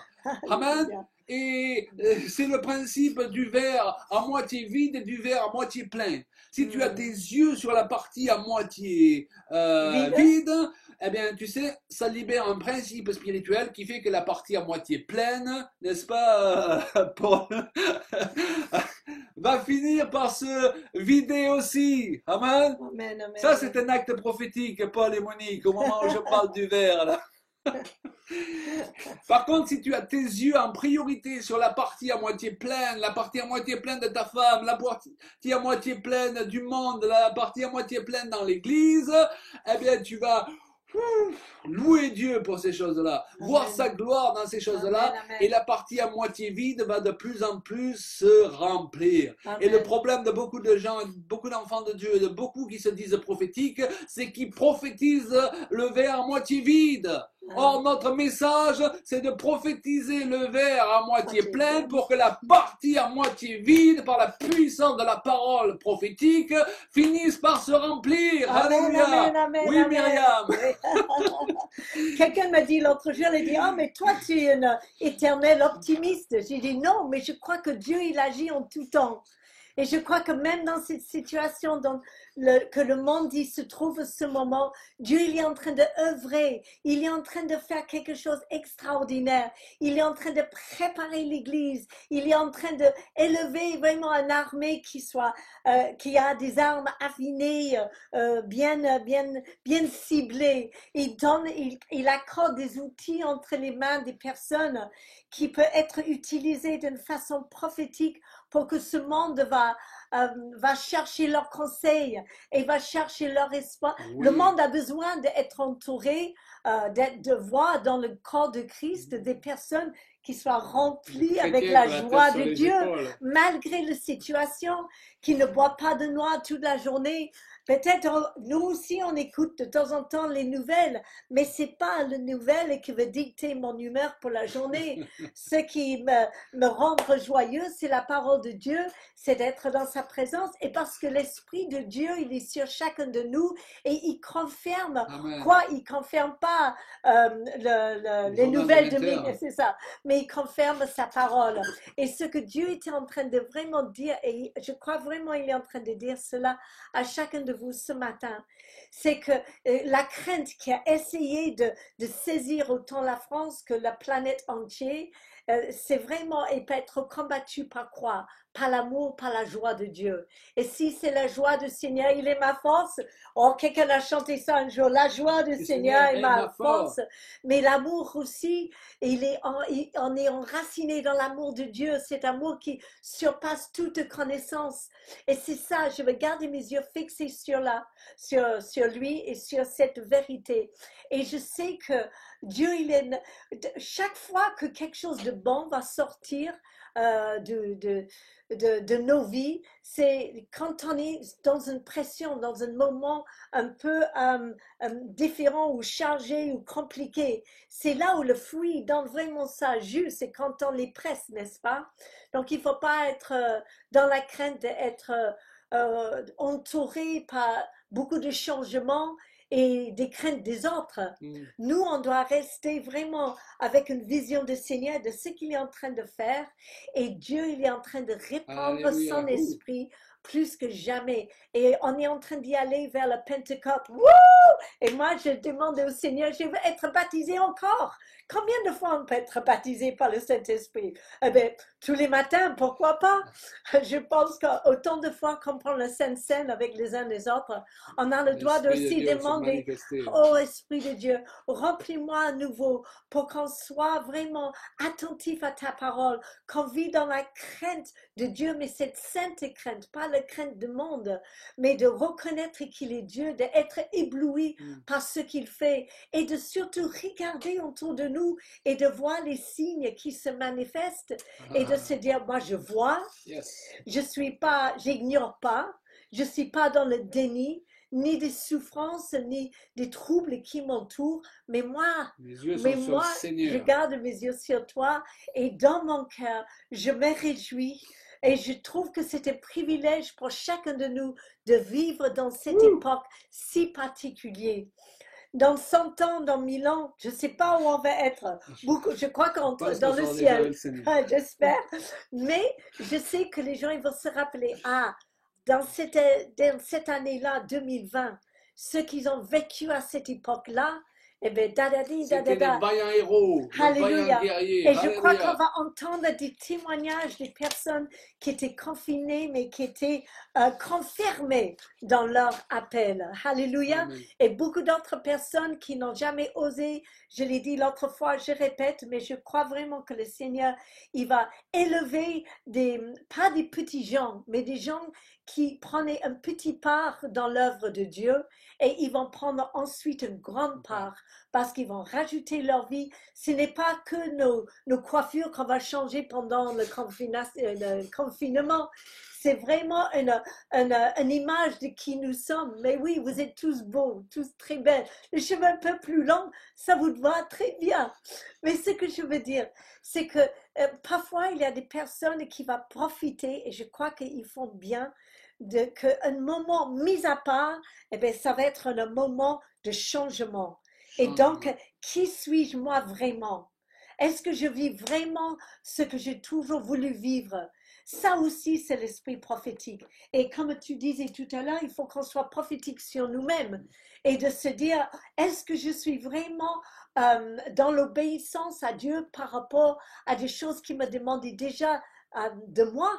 Amen. Et c'est le principe du verre à moitié vide et du verre à moitié plein. Si tu as tes yeux sur la partie à moitié vide, eh bien, tu sais, ça libère un principe spirituel qui fait que la partie à moitié pleine, n'est-ce pas, Paul, va finir par se vider aussi. Amen. Amen, amen. Ça, c'est un acte prophétique, Paul et Monique, au moment où je parle du verre, là. Par contre, si tu as tes yeux en priorité sur la partie à moitié pleine, la partie à moitié pleine de ta femme, la partie à moitié pleine du monde, la partie à moitié pleine dans l'église, eh bien, tu vas louer Dieu pour ces choses-là, voir sa gloire dans ces choses-là, et la partie à moitié vide va de plus en plus se remplir. Amen. Et le problème de beaucoup de gens, beaucoup d'enfants de Dieu, de beaucoup qui se disent prophétiques, c'est qu'ils prophétisent le verre à moitié vide. Or, notre message, c'est de prophétiser le verre à moitié plein pour que la partie à moitié vide, par la puissance de la parole prophétique, finisse par se remplir. Amen, Alléluia. amen, amen, oui, amen. Myriam. Quelqu'un m'a dit l'autre jour, il dit, ah, mais toi, tu es une éternelle optimiste. J'ai dit, non, mais je crois que Dieu, il agit en tout temps. Et je crois que même dans cette situation que le monde se trouve à ce moment, Dieu il est en train d'œuvrer, il est en train de faire quelque chose d'extraordinaire, il est en train de préparer l'Église, il est en train d'élever vraiment une armée qui a des armes affinées, bien ciblées. Il accorde des outils entre les mains des personnes qui peuvent être utilisés d'une façon prophétique pour que ce monde va chercher leurs conseils et va chercher leur espoir. Oui. Le monde a besoin d'être entouré, de voir dans le corps de Christ des personnes qui soient remplies avec la joie de Dieu, malgré la situation, qui ne boivent pas de noix toute la journée. Peut-être nous aussi on écoute de temps en temps les nouvelles, mais c'est pas les nouvelles qui va dicter mon humeur pour la journée. Ce qui me rend joyeux, c'est la parole de Dieu, c'est d'être dans sa présence, et parce que l'Esprit de Dieu, il est sur chacun de nous et il confirme. Amen. Quoi? Il confirme pas les nouvelles de lui, c'est ça, mais il confirme sa parole. Et ce que Dieu était en train de vraiment dire, et je crois vraiment il est en train de dire cela à chacun de vous ce matin, c'est que la crainte qui a essayé de saisir autant la France que la planète entière, c'est vraiment, et peut être combattu par quoi? Par l'amour, par la joie de Dieu. Et si c'est la joie du Seigneur, il est ma force. Oh, quelqu'un a chanté ça un jour, la joie du Seigneur est ma force. Mais l'amour aussi, on est enraciné dans l'amour de Dieu, cet amour qui surpasse toute connaissance. Et c'est ça, je veux garder mes yeux fixés sur lui et sur cette vérité. Et je sais que Dieu, chaque fois que quelque chose de bon va sortir de nos vies, c'est quand on est dans une pression, dans un moment un peu différent ou chargé ou compliqué. C'est là où le fruit donne vraiment sa jus, c'est quand on les presse, n'est-ce pas? Donc il ne faut pas être dans la crainte d'être entouré par beaucoup de changements et des craintes des autres. Nous, on doit rester vraiment avec une vision du Seigneur, de ce qu'il est en train de faire, et Dieu, il est en train de répandre Alléluia. son esprit plus que jamais. Et on est en train d'y aller vers le Pentecôte. Wouh! Et moi, je demande au Seigneur, je veux être baptisé encore. Combien de fois on peut être baptisé par le Saint-Esprit? Eh bien, tous les matins, pourquoi pas? Je pense qu'autant de fois qu'on prend la Sainte Seine avec les uns les autres, on a le droit aussi demander, oh Esprit de Dieu, remplis-moi à nouveau pour qu'on soit vraiment attentif à ta parole, qu'on vit dans la crainte de Dieu, mais cette sainte crainte, pas la crainte du monde, mais de reconnaître qu'il est Dieu, d'être ébloui par ce qu'il fait et de surtout regarder autour de nous et de voir les signes qui se manifestent et de se dire, moi je vois, j'ignore pas, je suis pas dans le déni, ni des souffrances, ni des troubles qui m'entourent, mais moi, je garde mes yeux sur toi et dans mon cœur, je me réjouis. Et je trouve que c'est un privilège pour chacun de nous de vivre dans cette époque si particulière. Dans 100 ans, dans 1000 ans, je ne sais pas où on va être. Je crois qu'on est dans le ciel. J'espère. Mais je sais que les gens ils vont se rappeler, dans cette année-là, 2020, ceux qui ont vécu à cette époque-là, eh bien, c'était des vaillants héros, Alléluia. guerriers. Et je crois qu'on va entendre des témoignages des personnes qui étaient confinées, mais qui étaient confirmées dans leur appel. Alléluia. Amen. Et beaucoup d'autres personnes qui n'ont jamais osé, je l'ai dit l'autre fois, je répète, mais je crois vraiment que le Seigneur, il va élever pas des petits gens, mais des gens qui prenaient un petit part dans l'œuvre de Dieu et ils vont prendre ensuite une grande part parce qu'ils vont rajouter leur vie. Ce n'est pas que nos coiffures qu'on va changer pendant le confinement. C'est vraiment une image de qui nous sommes. Mais oui, vous êtes tous beaux, tous très belles. Les cheveux un peu plus longs, ça vous va très bien. Mais ce que je veux dire, c'est que parfois, il y a des personnes qui vont profiter, et je crois qu'ils font bien, qu'un moment mis à part, eh bien, ça va être un moment de changement. Et donc, qui suis-je moi vraiment? Est-ce que je vis vraiment ce que j'ai toujours voulu vivre? Ça aussi, c'est l'esprit prophétique. Et comme tu disais tout à l'heure, il faut qu'on soit prophétique sur nous-mêmes et de se dire, est-ce que je suis vraiment dans l'obéissance à Dieu par rapport à des choses qui me demandaient déjà de moi,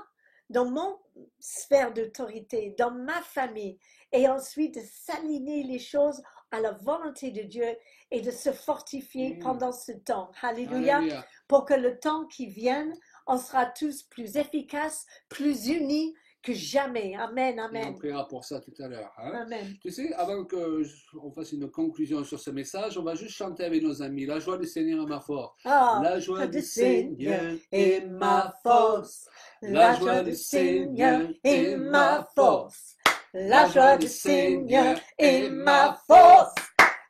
dans mon sphère d'autorité, dans ma famille, et ensuite de s'aligner les choses à la volonté de Dieu et de se fortifier pendant ce temps. Alléluia. Alléluia. Pour que le temps qui vienne, on sera tous plus efficaces, plus unis que jamais. Amen, Et on amen. priera pour ça tout à l'heure. Hein. Amen. Tu sais, avant qu'on fasse une conclusion sur ce message, on va juste chanter avec nos amis. La joie du Seigneur est ma force. Ah, La joie du du Seigneur Seigneur est est ma ma force. force. La joie du Seigneur est ma force. La joie du Seigneur est ma force.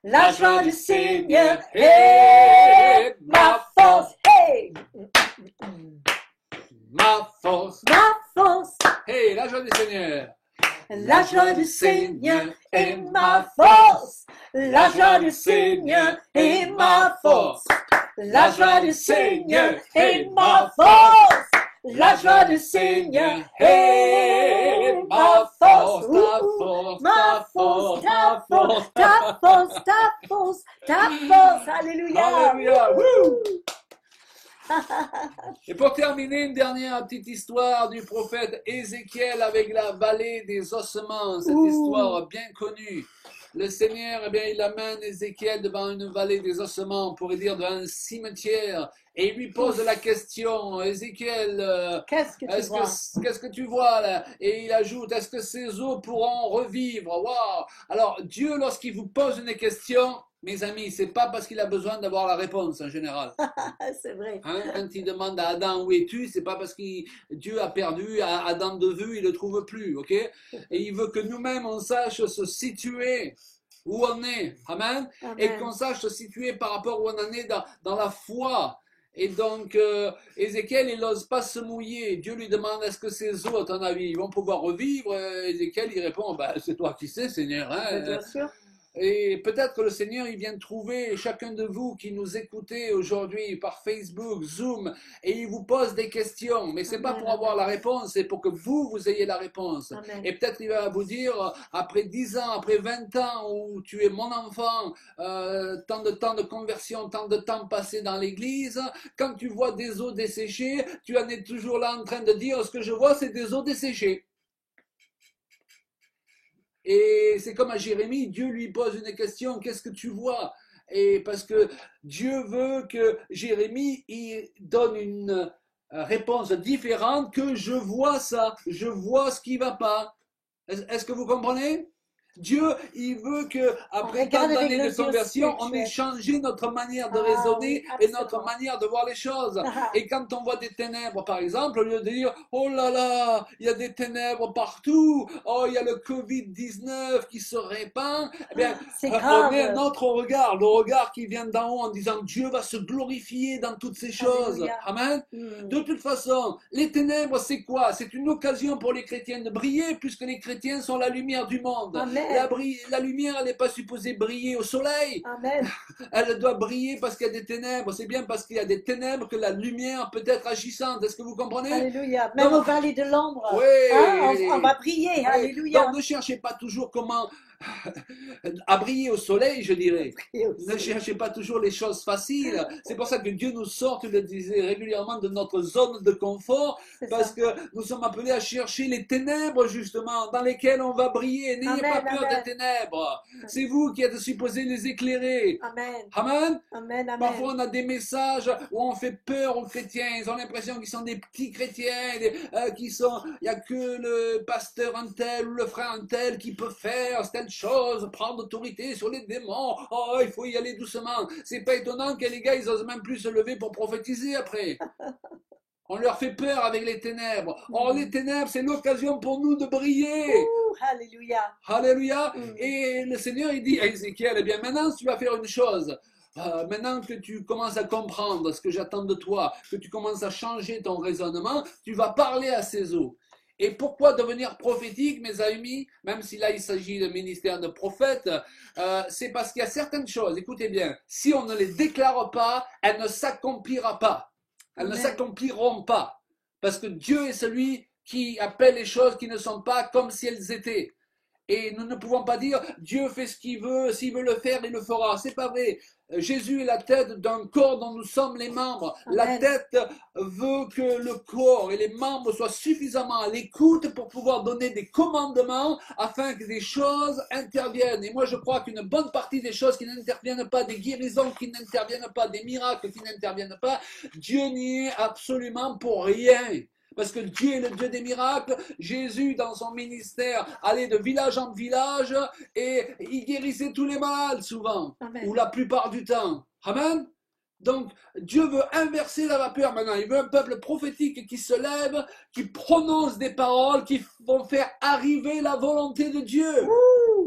La joie du Seigneur est ma force. Hey! Ma force. Ma force. Hey, la joie du Seigneur. La joie du Seigneur est ma force. La joie du Seigneur est ma force. La joie du Seigneur est ma force. La joie du Seigneur est ma force. Ma force, ta force, ta force, ta force, ta force. Alléluia. Alléluia. Wouh. Et pour terminer, une dernière petite histoire du prophète Ézéchiel avec la vallée des ossements. Cette histoire bien connue. Le Seigneur, eh bien, il amène Ézéchiel devant une vallée des ossements, on pourrait dire d'un cimetière, et il lui pose la question, Ézéchiel, Qu'est-ce que tu vois? qu'est-ce que tu vois là? Et il ajoute, est-ce que ces eaux pourront revivre? Waouh! Alors, Dieu, lorsqu'il vous pose une question, mes amis, c'est pas parce qu'il a besoin d'avoir la réponse en général. C'est vrai. Hein, quand il demande à Adam où es-tu, c'est pas parce que Dieu a perdu Adam de vue, il le trouve plus, ok? Et il veut que nous-mêmes on sache se situer où on est, amen, et Amen. qu'on sache se situer par rapport où on en est dans la foi. Et donc, Ézéchiel, il n'ose pas se mouiller. Dieu lui demande, est-ce que ces eaux, à ton avis, ils vont pouvoir revivre? Ézéchiel, il répond, bah, c'est toi qui sais, Seigneur. Hein? Bien sûr. Et peut-être que le Seigneur, il vient trouver chacun de vous qui nous écoutez aujourd'hui par Facebook, Zoom, et il vous pose des questions. Mais c'est pas pour avoir la réponse, c'est pour que vous ayez la réponse. Amen. Et peut-être il va vous dire, après 10 ans, après 20 ans, où tu es mon enfant, tant de temps de conversion, tant de temps passé dans l'église, quand tu vois des eaux desséchées, tu en es toujours là en train de dire, ce que je vois, c'est des eaux desséchées. Et c'est comme à Jérémie, Dieu lui pose une question, qu'est-ce que tu vois? Et parce que Dieu veut que Jérémie il donne une réponse différente que je vois ça, je vois ce qui ne va pas. Est-ce que vous comprenez? Dieu, il veut que après tant d'années de conversion, on ait changé notre manière de raisonner et notre manière de voir les choses. Et quand on voit des ténèbres, par exemple, au lieu de dire « Oh là là, il y a des ténèbres partout, oh, il y a le Covid-19 qui se répand », eh bien, on est un autre regard, le regard qui vient d'en haut en disant « Dieu va se glorifier dans toutes ces choses ». Amen. De toute façon, les ténèbres, c'est quoi? C'est une occasion pour les chrétiens de briller, puisque les chrétiens sont la lumière du monde. Amen. La lumière, elle n'est pas supposée briller au soleil. Amen. Elle doit briller parce qu'il y a des ténèbres. C'est bien parce qu'il y a des ténèbres que la lumière peut être agissante. Est-ce que vous comprenez? Alléluia. Même au vallée de l'ombre. Oui. Hein, on va briller. Oui. Alléluia. Donc ne cherchez pas toujours comment à briller au soleil, je dirais. Ne cherchez pas toujours les choses faciles. C'est pour ça que Dieu nous sort, tu le disais régulièrement, de notre zone de confort, parce que nous sommes appelés à chercher les ténèbres, justement, dans lesquelles on va briller. N'ayez pas peur des ténèbres. C'est vous qui êtes supposés les éclairer. Amen. Amen. Amen, amen. Parfois, on a des messages où on fait peur aux chrétiens. Ils ont l'impression qu'ils sont des petits chrétiens, il n'y a que le pasteur un tel ou le frère un tel qui peut faire telle chose, prendre autorité sur les démons. Oh, il faut y aller doucement. C'est pas étonnant que les gars, ils osent même plus se lever pour prophétiser après. On leur fait peur avec les ténèbres. Oh, les ténèbres, c'est l'occasion pour nous de briller. Alléluia. Alléluia. Et le Seigneur, il dit à Ézéchiel, eh bien maintenant, tu vas faire une chose. Maintenant que tu commences à comprendre ce que j'attends de toi, que tu commences à changer ton raisonnement, tu vas parler à ces eaux. Et pourquoi devenir prophétique, mes amis, même si là il s'agit de ministère de prophète, c'est parce qu'il y a certaines choses, écoutez bien, si on ne les déclare pas, elles ne s'accompliront pas. Elles ne s'accompliront pas. Parce que Dieu est celui qui appelle les choses qui ne sont pas comme si elles étaient. Et nous ne pouvons pas dire Dieu fait ce qu'il veut, s'il veut le faire, il le fera. C'est pas vrai. Jésus est la tête d'un corps dont nous sommes les membres. Amen. La tête veut que le corps et les membres soient suffisamment à l'écoute pour pouvoir donner des commandements afin que des choses interviennent. Et moi, je crois qu'une bonne partie des choses qui n'interviennent pas, des guérisons qui n'interviennent pas, des miracles qui n'interviennent pas, Dieu n'y est absolument pour rien. Parce que Dieu est le Dieu des miracles. Jésus, dans son ministère, allait de village en village et il guérissait tous les malades souvent, Amen. ou la plupart du temps. Amen. Donc, Dieu veut inverser la vapeur maintenant. Il veut un peuple prophétique qui se lève, qui prononce des paroles qui vont faire arriver la volonté de Dieu.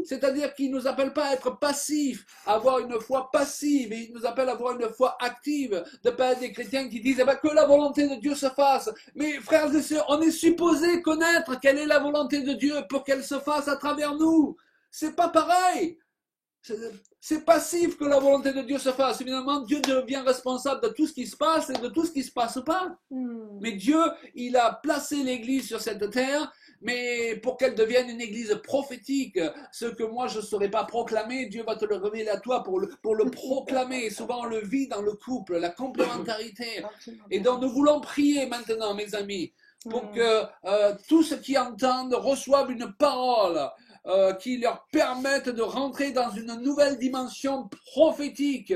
C'est-à-dire qu'il ne nous appelle pas à être passifs, à avoir une foi passive, et il nous appelle à avoir une foi active, de pas être des chrétiens qui disent que la volonté de Dieu se fasse. Mais frères et sœurs, on est supposé connaître quelle est la volonté de Dieu pour qu'elle se fasse à travers nous. C'est pas pareil. C'est passif que la volonté de Dieu se fasse. Évidemment, Dieu devient responsable de tout ce qui se passe et de tout ce qui ne se passe pas. Mais Dieu, il a placé l'Église sur cette terre, mais pour qu'elle devienne une Église prophétique, ce que moi je ne saurais pas proclamer, Dieu va te le révéler à toi pour le proclamer. Et souvent on le vit dans le couple, la complémentarité. Et donc nous voulons prier maintenant, mes amis, pour que tous ceux qui entendent reçoivent une parole qui leur permettent de rentrer dans une nouvelle dimension prophétique,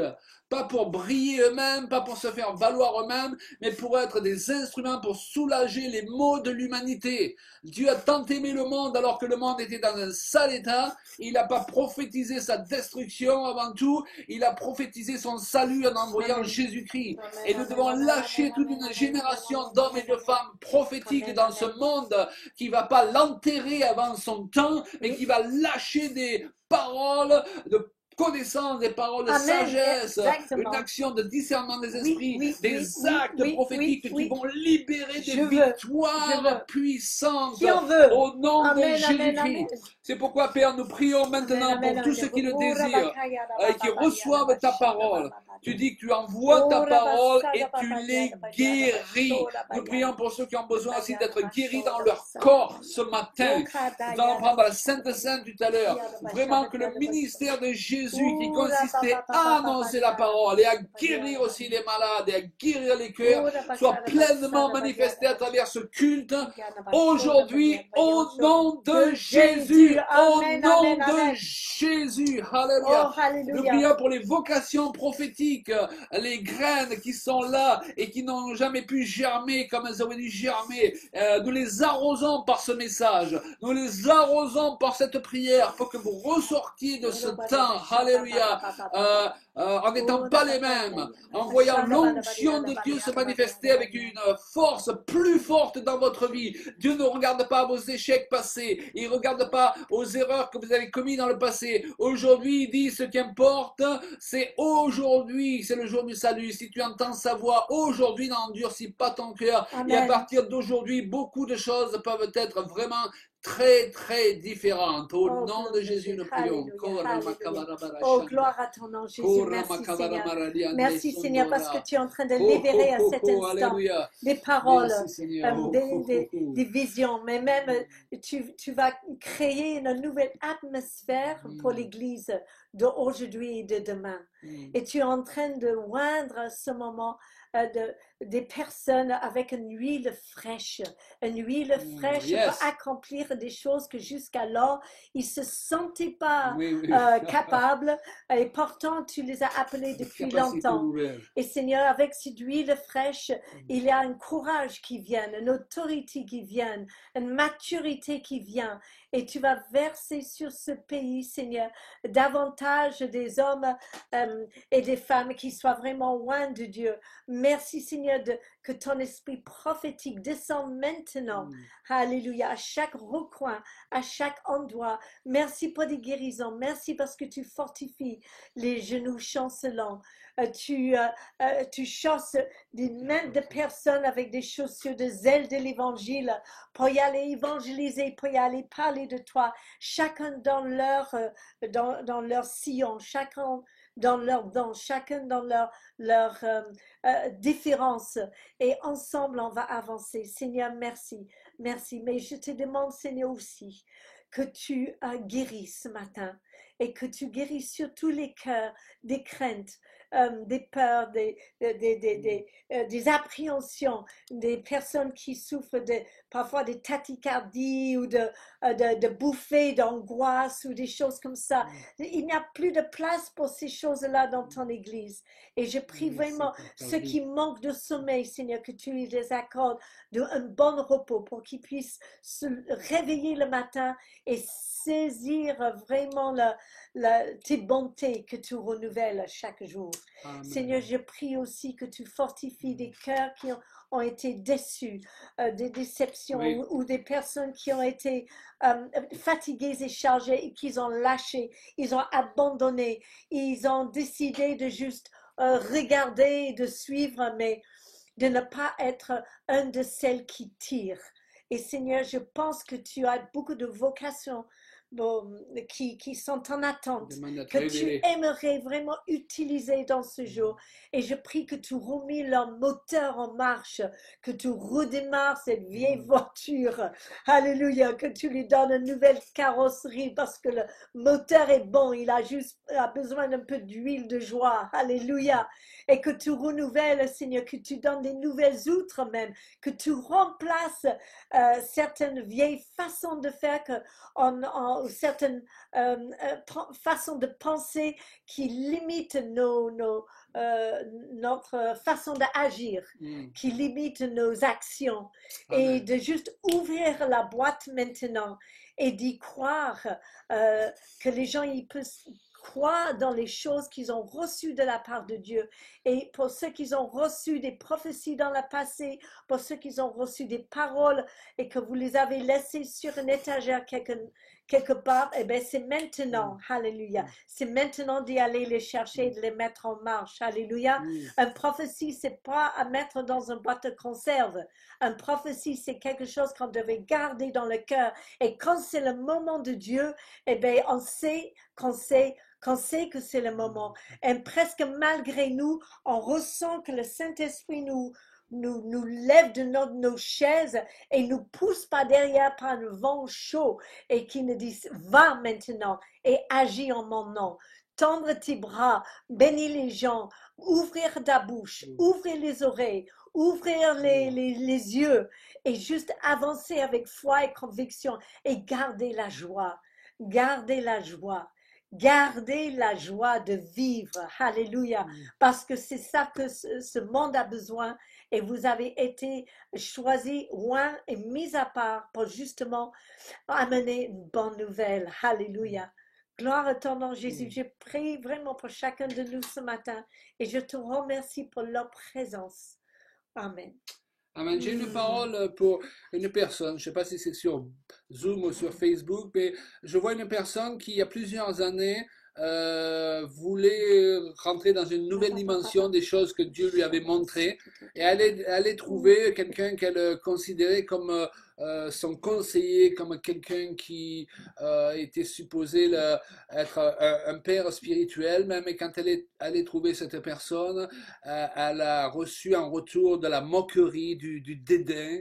pas pour briller eux-mêmes, pas pour se faire valoir eux-mêmes, mais pour être des instruments pour soulager les maux de l'humanité. Dieu a tant aimé le monde alors que le monde était dans un sale état. Il n'a pas prophétisé sa destruction avant tout, il a prophétisé son salut en envoyant Jésus-Christ. Et nous devons lâcher toute une génération d'hommes et de femmes prophétiques dans ce monde qui ne va pas l'enterrer avant son temps, mais qui va lâcher des paroles de connaissance, des paroles de sagesse, exactement. une action de discernement des esprits, des actes prophétiques qui vont libérer des Je victoires puissantes Qui en veut? au nom Amen, de Jésus-Christ. amen. C'est pourquoi, Père, nous prions maintenant pour tous ceux qui le désirent et qui reçoivent ta parole. Tu dis que tu envoies ta parole et tu les guéris. Nous prions pour ceux qui ont besoin aussi d'être guéris dans leur corps ce matin. Nous allons prendre la Sainte Sainte tout à l'heure. Vraiment que le ministère de Jésus qui consistait à annoncer la parole et à guérir aussi les malades et à guérir les cœurs soit pleinement manifesté à travers ce culte aujourd'hui au nom de Jésus. Au nom de Jésus. Alléluia. Nous prions pour les vocations prophétiques, les graines qui sont là et qui n'ont jamais pu germer comme elles auraient dû germer. Nous les arrosons par ce message. Nous les arrosons par cette prière pour que vous ressortiez de ce temps. Alléluia. En n'étant pas les mêmes, en voyant l'onction de Dieu se manifester avec une force plus forte dans votre vie. Dieu ne regarde pas vos échecs passés, il ne regarde pas aux erreurs que vous avez commises dans le passé. Aujourd'hui, il dit ce qui importe, c'est aujourd'hui, c'est le jour du salut. Si tu entends sa voix, aujourd'hui, n'endurcis pas ton cœur. Et à partir d'aujourd'hui, beaucoup de choses peuvent être vraiment très très différentes. Au nom de Jésus, nous prions. Oh, gloire à ton nom, Jésus. Merci, Seigneur. Merci, Seigneur, parce que tu es en train de libérer à cet instant des paroles, des visions, mais même tu vas créer une nouvelle atmosphère pour l'Église d'aujourd'hui et de demain. Et tu es en train de oindre ce moment des personnes avec une huile fraîche pour accomplir des choses que jusqu'alors ils ne se sentaient pas capables, et pourtant tu les as appelés depuis longtemps. Et Seigneur, avec cette huile fraîche, il y a un courage qui vient, une autorité qui vient, une maturité qui vient, et tu vas verser sur ce pays, Seigneur, davantage des hommes et des femmes qui soient vraiment loin de Dieu. Merci, Seigneur, que ton esprit prophétique descende maintenant. Alléluia, à chaque recoin, à chaque endroit. Merci pour des guérisons. Merci parce que tu fortifies les genoux chancelants. Tu chasses des mains de personnes avec des chaussures de zèle de l'évangile pour y aller évangéliser, pour y aller parler de toi. Chacun dans leur sillon, chacun dans leurs dons, chacun dans leur différence. Et ensemble, on va avancer. Seigneur, merci. Merci. Mais je te demande, Seigneur, aussi que tu guéris ce matin et que tu guéris sur tous les cœurs des craintes, des peurs, des appréhensions, des personnes qui souffrent parfois des tachycardies ou de bouffées d'angoisse ou des choses comme ça. Il n'y a plus de place pour ces choses-là dans ton église. Et je prie vraiment ceux qui manquent de sommeil, Seigneur, que tu les accordes un bon repos pour qu'ils puissent se réveiller le matin et saisir vraiment tes bontés que tu renouvelles chaque jour. Amen. Seigneur, je prie aussi que tu fortifies des cœurs qui ont été déçus, des déceptions Oui. ou des personnes qui ont été fatiguées et chargées et qu'ils ont lâché, ils ont abandonné, ils ont décidé de juste regarder, de suivre, mais de ne pas être un de celles qui tirent. Et Seigneur, je pense que tu as beaucoup de vocations qui sont en attente, que tu aimerais vraiment utiliser dans ce jour. Et je prie que tu remis leur moteur en marche, que tu redémarres cette vieille voiture. Alléluia, que tu lui donnes une nouvelle carrosserie parce que le moteur est bon, il a besoin d'un peu d'huile de joie. Alléluia. Et que tu renouvelles, Seigneur, que tu donnes des nouvelles outres même, que tu remplaces certaines vieilles façons de faire certaines façons de penser qui limitent notre façon d'agir, qui limitent nos actions. Amen. Et de juste ouvrir la boîte maintenant et d'y croire que les gens ils peuvent croire dans les choses qu'ils ont reçues de la part de Dieu. Et pour ceux qui ont reçu des prophéties dans le passé, pour ceux qui ont reçu des paroles et que vous les avez laissées sur une étagère quelque part, eh bien c'est maintenant, alléluia, c'est maintenant d'y aller les chercher, de les mettre en marche, alléluia. Une prophétie, c'est pas à mettre dans une boîte de conserve. Une prophétie, c'est quelque chose qu'on devait garder dans le cœur. Et quand c'est le moment de Dieu, eh bien on sait qu'on sait que c'est le moment. Et presque malgré nous, on ressent que le Saint-Esprit nous lève de nos chaises et nous pousse par derrière par un vent chaud et qui nous dit va maintenant et agis en mon nom. Tendre tes bras, bénis les gens, ouvrir ta bouche, ouvrir les oreilles, ouvrir les yeux et juste avancer avec foi et conviction et garder la joie. Gardez la joie. Gardez la joie de vivre. Alléluia. Parce que c'est ça que ce monde a besoin. Et vous avez été choisis, loin et mis à part pour justement amener une bonne nouvelle. Alléluia. Gloire à ton nom, Jésus. Je prie vraiment pour chacun de nous ce matin. Et je te remercie pour leur présence. Amen. Amen. J'ai une parole pour une personne, je ne sais pas si c'est sur Zoom ou sur Facebook, mais je vois une personne qui, il y a plusieurs années, voulait rentrer dans une nouvelle dimension des choses que Dieu lui avait montrées et aller trouver quelqu'un qu'elle considérait comme son conseiller, comme quelqu'un qui était supposé être un père spirituel même, et quand elle est allée trouver cette personne, elle a reçu en retour de la moquerie, du dédain,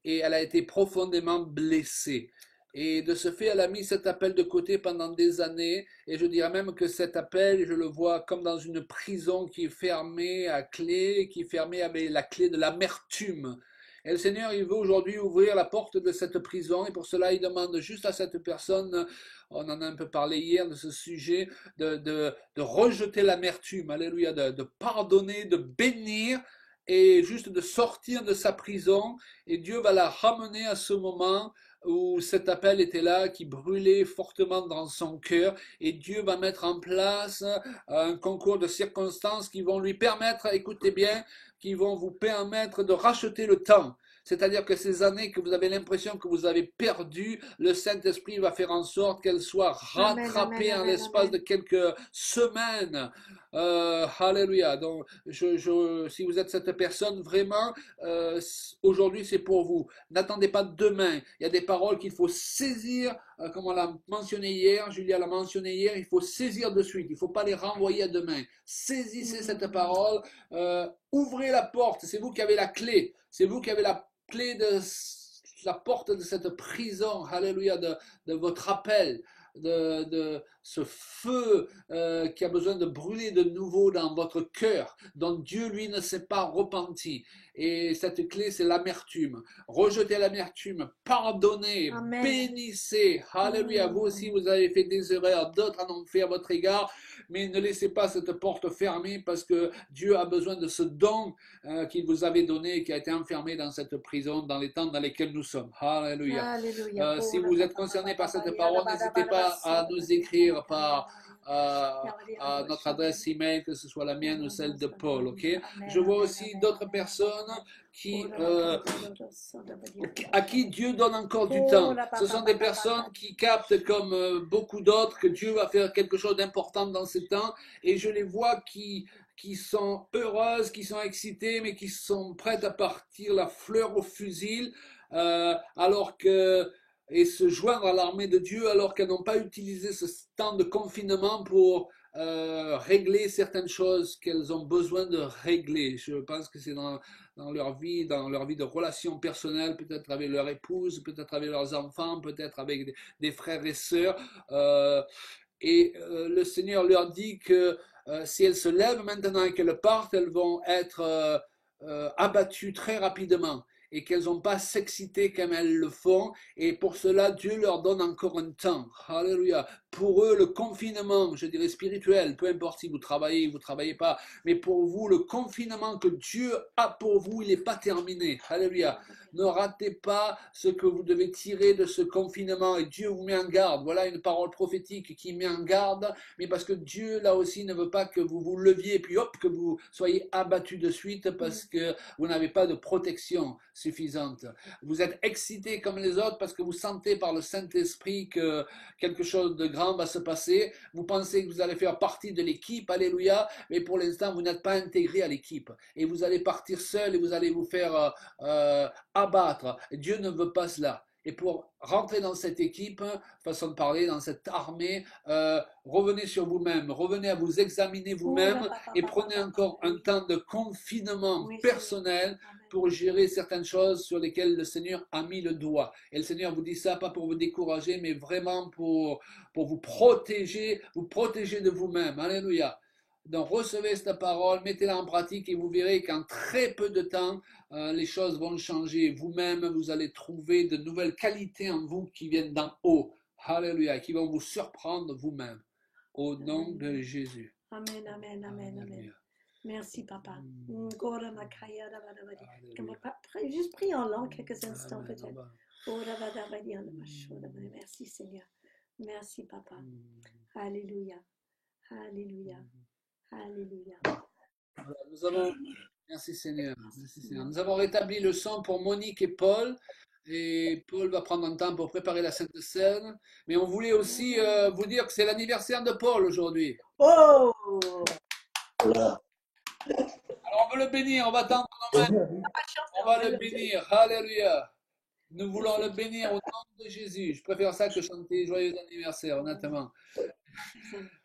et elle a été profondément blessée. Et de ce fait, elle a mis cet appel de côté pendant des années. Et je dirais même que cet appel, je le vois comme dans une prison qui est fermée à clé, qui est fermée avec la clé de l'amertume. Et le Seigneur, il veut aujourd'hui ouvrir la porte de cette prison. Et pour cela, il demande juste à cette personne, on en a un peu parlé hier de ce sujet, de rejeter l'amertume. Alléluia, de pardonner, de bénir, et juste de sortir de sa prison. Et Dieu va la ramener à ce moment où cet appel était là, qui brûlait fortement dans son cœur, et Dieu va mettre en place un concours de circonstances qui vont lui permettre, écoutez bien, qui vont vous permettre de racheter le temps. C'est-à-dire que ces années que vous avez l'impression que vous avez perdues, le Saint-Esprit va faire en sorte qu'elles soient rattrapées en l'espace de quelques semaines. Alléluia. Donc, si vous êtes cette personne, vraiment, aujourd'hui c'est pour vous. N'attendez pas demain. Il y a des paroles qu'il faut saisir, comme on l'a mentionné hier, Julia l'a mentionné hier, il faut saisir de suite. Il ne faut pas les renvoyer à demain. Saisissez cette parole, ouvrez la porte. C'est vous qui avez la clé. C'est vous qui avez la clé de la porte de cette prison, alléluia, de votre appel, de ce feu qui a besoin de brûler de nouveau dans votre cœur, dont Dieu, lui, ne s'est pas repenti. Et cette clé, c'est l'amertume. Rejetez l'amertume, pardonnez, Amen. bénissez. Alléluia. Vous aussi, vous avez fait des erreurs, d'autres en ont fait à votre égard, mais ne laissez pas cette porte fermée parce que Dieu a besoin de ce don qu'il vous avait donné et qui a été enfermé dans cette prison, dans les temps dans lesquels nous sommes. Alléluia. Alléluia. Si vous êtes concerné par cette parole, n'hésitez pas à nous écrire par à notre adresse email, que ce soit la mienne ou celle de Paul. Ok. Je vois aussi d'autres personnes à qui Dieu donne encore du temps. Ce sont des personnes qui captent comme beaucoup d'autres que Dieu va faire quelque chose d'important dans ces temps, et je les vois qui sont heureuses, qui sont excitées, mais qui sont prêtes à partir la fleur au fusil, alors que et se joindre à l'armée de Dieu alors qu'elles n'ont pas utilisé ce temps de confinement pour régler certaines choses qu'elles ont besoin de régler. Je pense que c'est dans leur vie de relations personnelles, peut-être avec leur épouse, peut-être avec leurs enfants, peut-être avec des frères et sœurs. Le Seigneur leur dit que si elles se lèvent maintenant et qu'elles partent, elles vont être abattues très rapidement et qu'elles n'ont pas s'exciter comme elles le font. Et pour cela, Dieu leur donne encore un temps. Alléluia. Pour eux, le confinement, je dirais spirituel, peu importe si vous travaillez ou vous ne travaillez pas, mais pour vous, le confinement que Dieu a pour vous, il n'est pas terminé. Alléluia. Ne ratez pas ce que vous devez tirer de ce confinement et Dieu vous met en garde. Voilà une parole prophétique qui met en garde, mais parce que Dieu, là aussi, ne veut pas que vous vous leviez et puis hop, que vous soyez abattus de suite parce que vous n'avez pas de protection suffisante. Vous êtes excités comme les autres parce que vous sentez par le Saint-Esprit que quelque chose de grand va se passer. Vous pensez que vous allez faire partie de l'équipe, alléluia, mais pour l'instant, vous n'êtes pas intégré à l'équipe. Et vous allez partir seul et vous allez vous faire abattre. Dieu ne veut pas cela. Et pour rentrer dans cette équipe, façon de parler, dans cette armée, revenez sur vous-même, revenez à vous examiner vous-même et prenez encore un temps de confinement personnel pour gérer certaines choses sur lesquelles le Seigneur a mis le doigt. Et le Seigneur vous dit ça pas pour vous décourager, mais vraiment pour vous protéger de vous-même. Alléluia. Donc recevez cette parole, mettez-la en pratique et vous verrez qu'en très peu de temps, les choses vont changer. Vous-même, vous allez trouver de nouvelles qualités en vous qui viennent d'en haut. Alléluia, qui vont vous surprendre vous-même. Au nom de Jésus. Amen, amen, amen, amen. Merci, papa. Juste prie en langue quelques instants peut-être. Merci, Seigneur. Merci, papa. Alléluia. Alléluia. Alléluia. Voilà, merci Seigneur. Merci Seigneur. Nous avons rétabli le son pour Monique et Paul. Et Paul va prendre un temps pour préparer la Sainte Seine. Mais on voulait aussi vous dire que c'est l'anniversaire de Paul aujourd'hui. Oh! Voilà. Alors on veut le bénir, on va tendre nos mains. On va le bénir. Alléluia. Nous voulons le bénir au nom de Jésus. Je préfère ça que chanter joyeux anniversaire, honnêtement.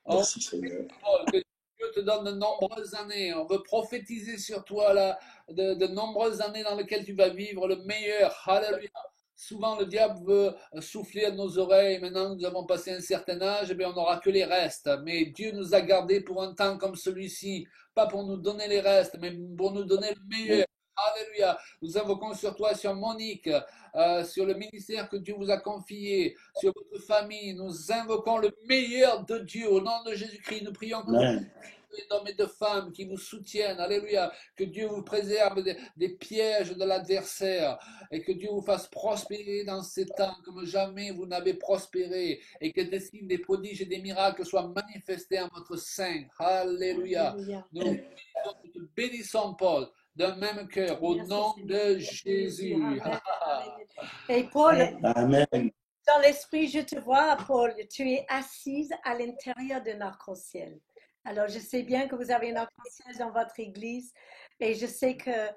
Merci Seigneur. Que Dieu te donne de nombreuses années. On veut prophétiser sur toi là, de nombreuses années dans lesquelles tu vas vivre le meilleur. Alléluia. Souvent, le diable veut souffler à nos oreilles. Maintenant que nous avons passé un certain âge, on n'aura que les restes. Mais Dieu nous a gardés pour un temps comme celui-ci. Pas pour nous donner les restes, mais pour nous donner le meilleur. Alléluia. Nous invoquons sur toi, sur Monique, sur le ministère que Dieu vous a confié, sur votre famille. Nous invoquons le meilleur de Dieu. Au nom de Jésus-Christ, nous prions que d'hommes et de femmes qui vous soutiennent. Alléluia. Que Dieu vous préserve des pièges de l'adversaire et que Dieu vous fasse prospérer dans ces temps comme jamais vous n'avez prospéré et que des signes, des prodiges et des miracles soient manifestés en votre sein. Alléluia. Nous te bénissons, Paul, d'un même cœur, au nom de Jésus. Et Paul, Amen. dans l'esprit, je te vois, Paul, tu es assise à l'intérieur d'un arc-en-ciel. Alors, je sais bien que vous avez un arc-en-ciel dans votre église et je sais que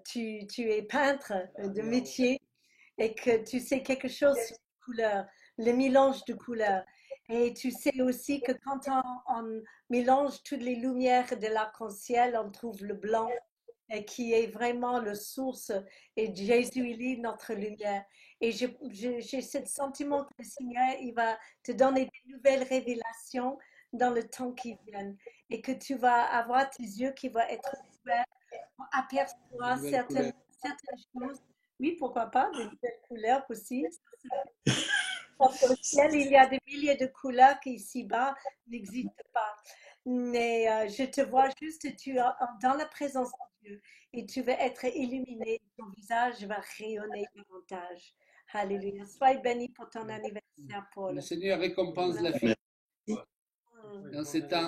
tu es peintre de métier et que tu sais quelque chose sur les couleurs, le mélange de couleurs. Et tu sais aussi que quand on mélange toutes les lumières de l'arc-en-ciel, on trouve le blanc qui est vraiment la source et Jésus, il est notre lumière. Et j'ai ce sentiment que le Seigneur, il va te donner de nouvelles révélations dans le temps qui vient. Et que tu vas avoir tes yeux qui vont être ouverts pour Une apercevoir nouvelle couleur. certaines choses. Oui, pourquoi pas, de nouvelles couleurs aussi. Parce qu'au ciel, il y a des milliers de couleurs qui ici-bas n'existent pas. Mais je te vois juste, tu es dans la présence de Dieu et tu vas être illuminé. Ton visage va rayonner davantage. Alléluia. Sois béni pour ton anniversaire, Le Paul. Seigneur récompense la Amen. fidélité. Dans ces temps,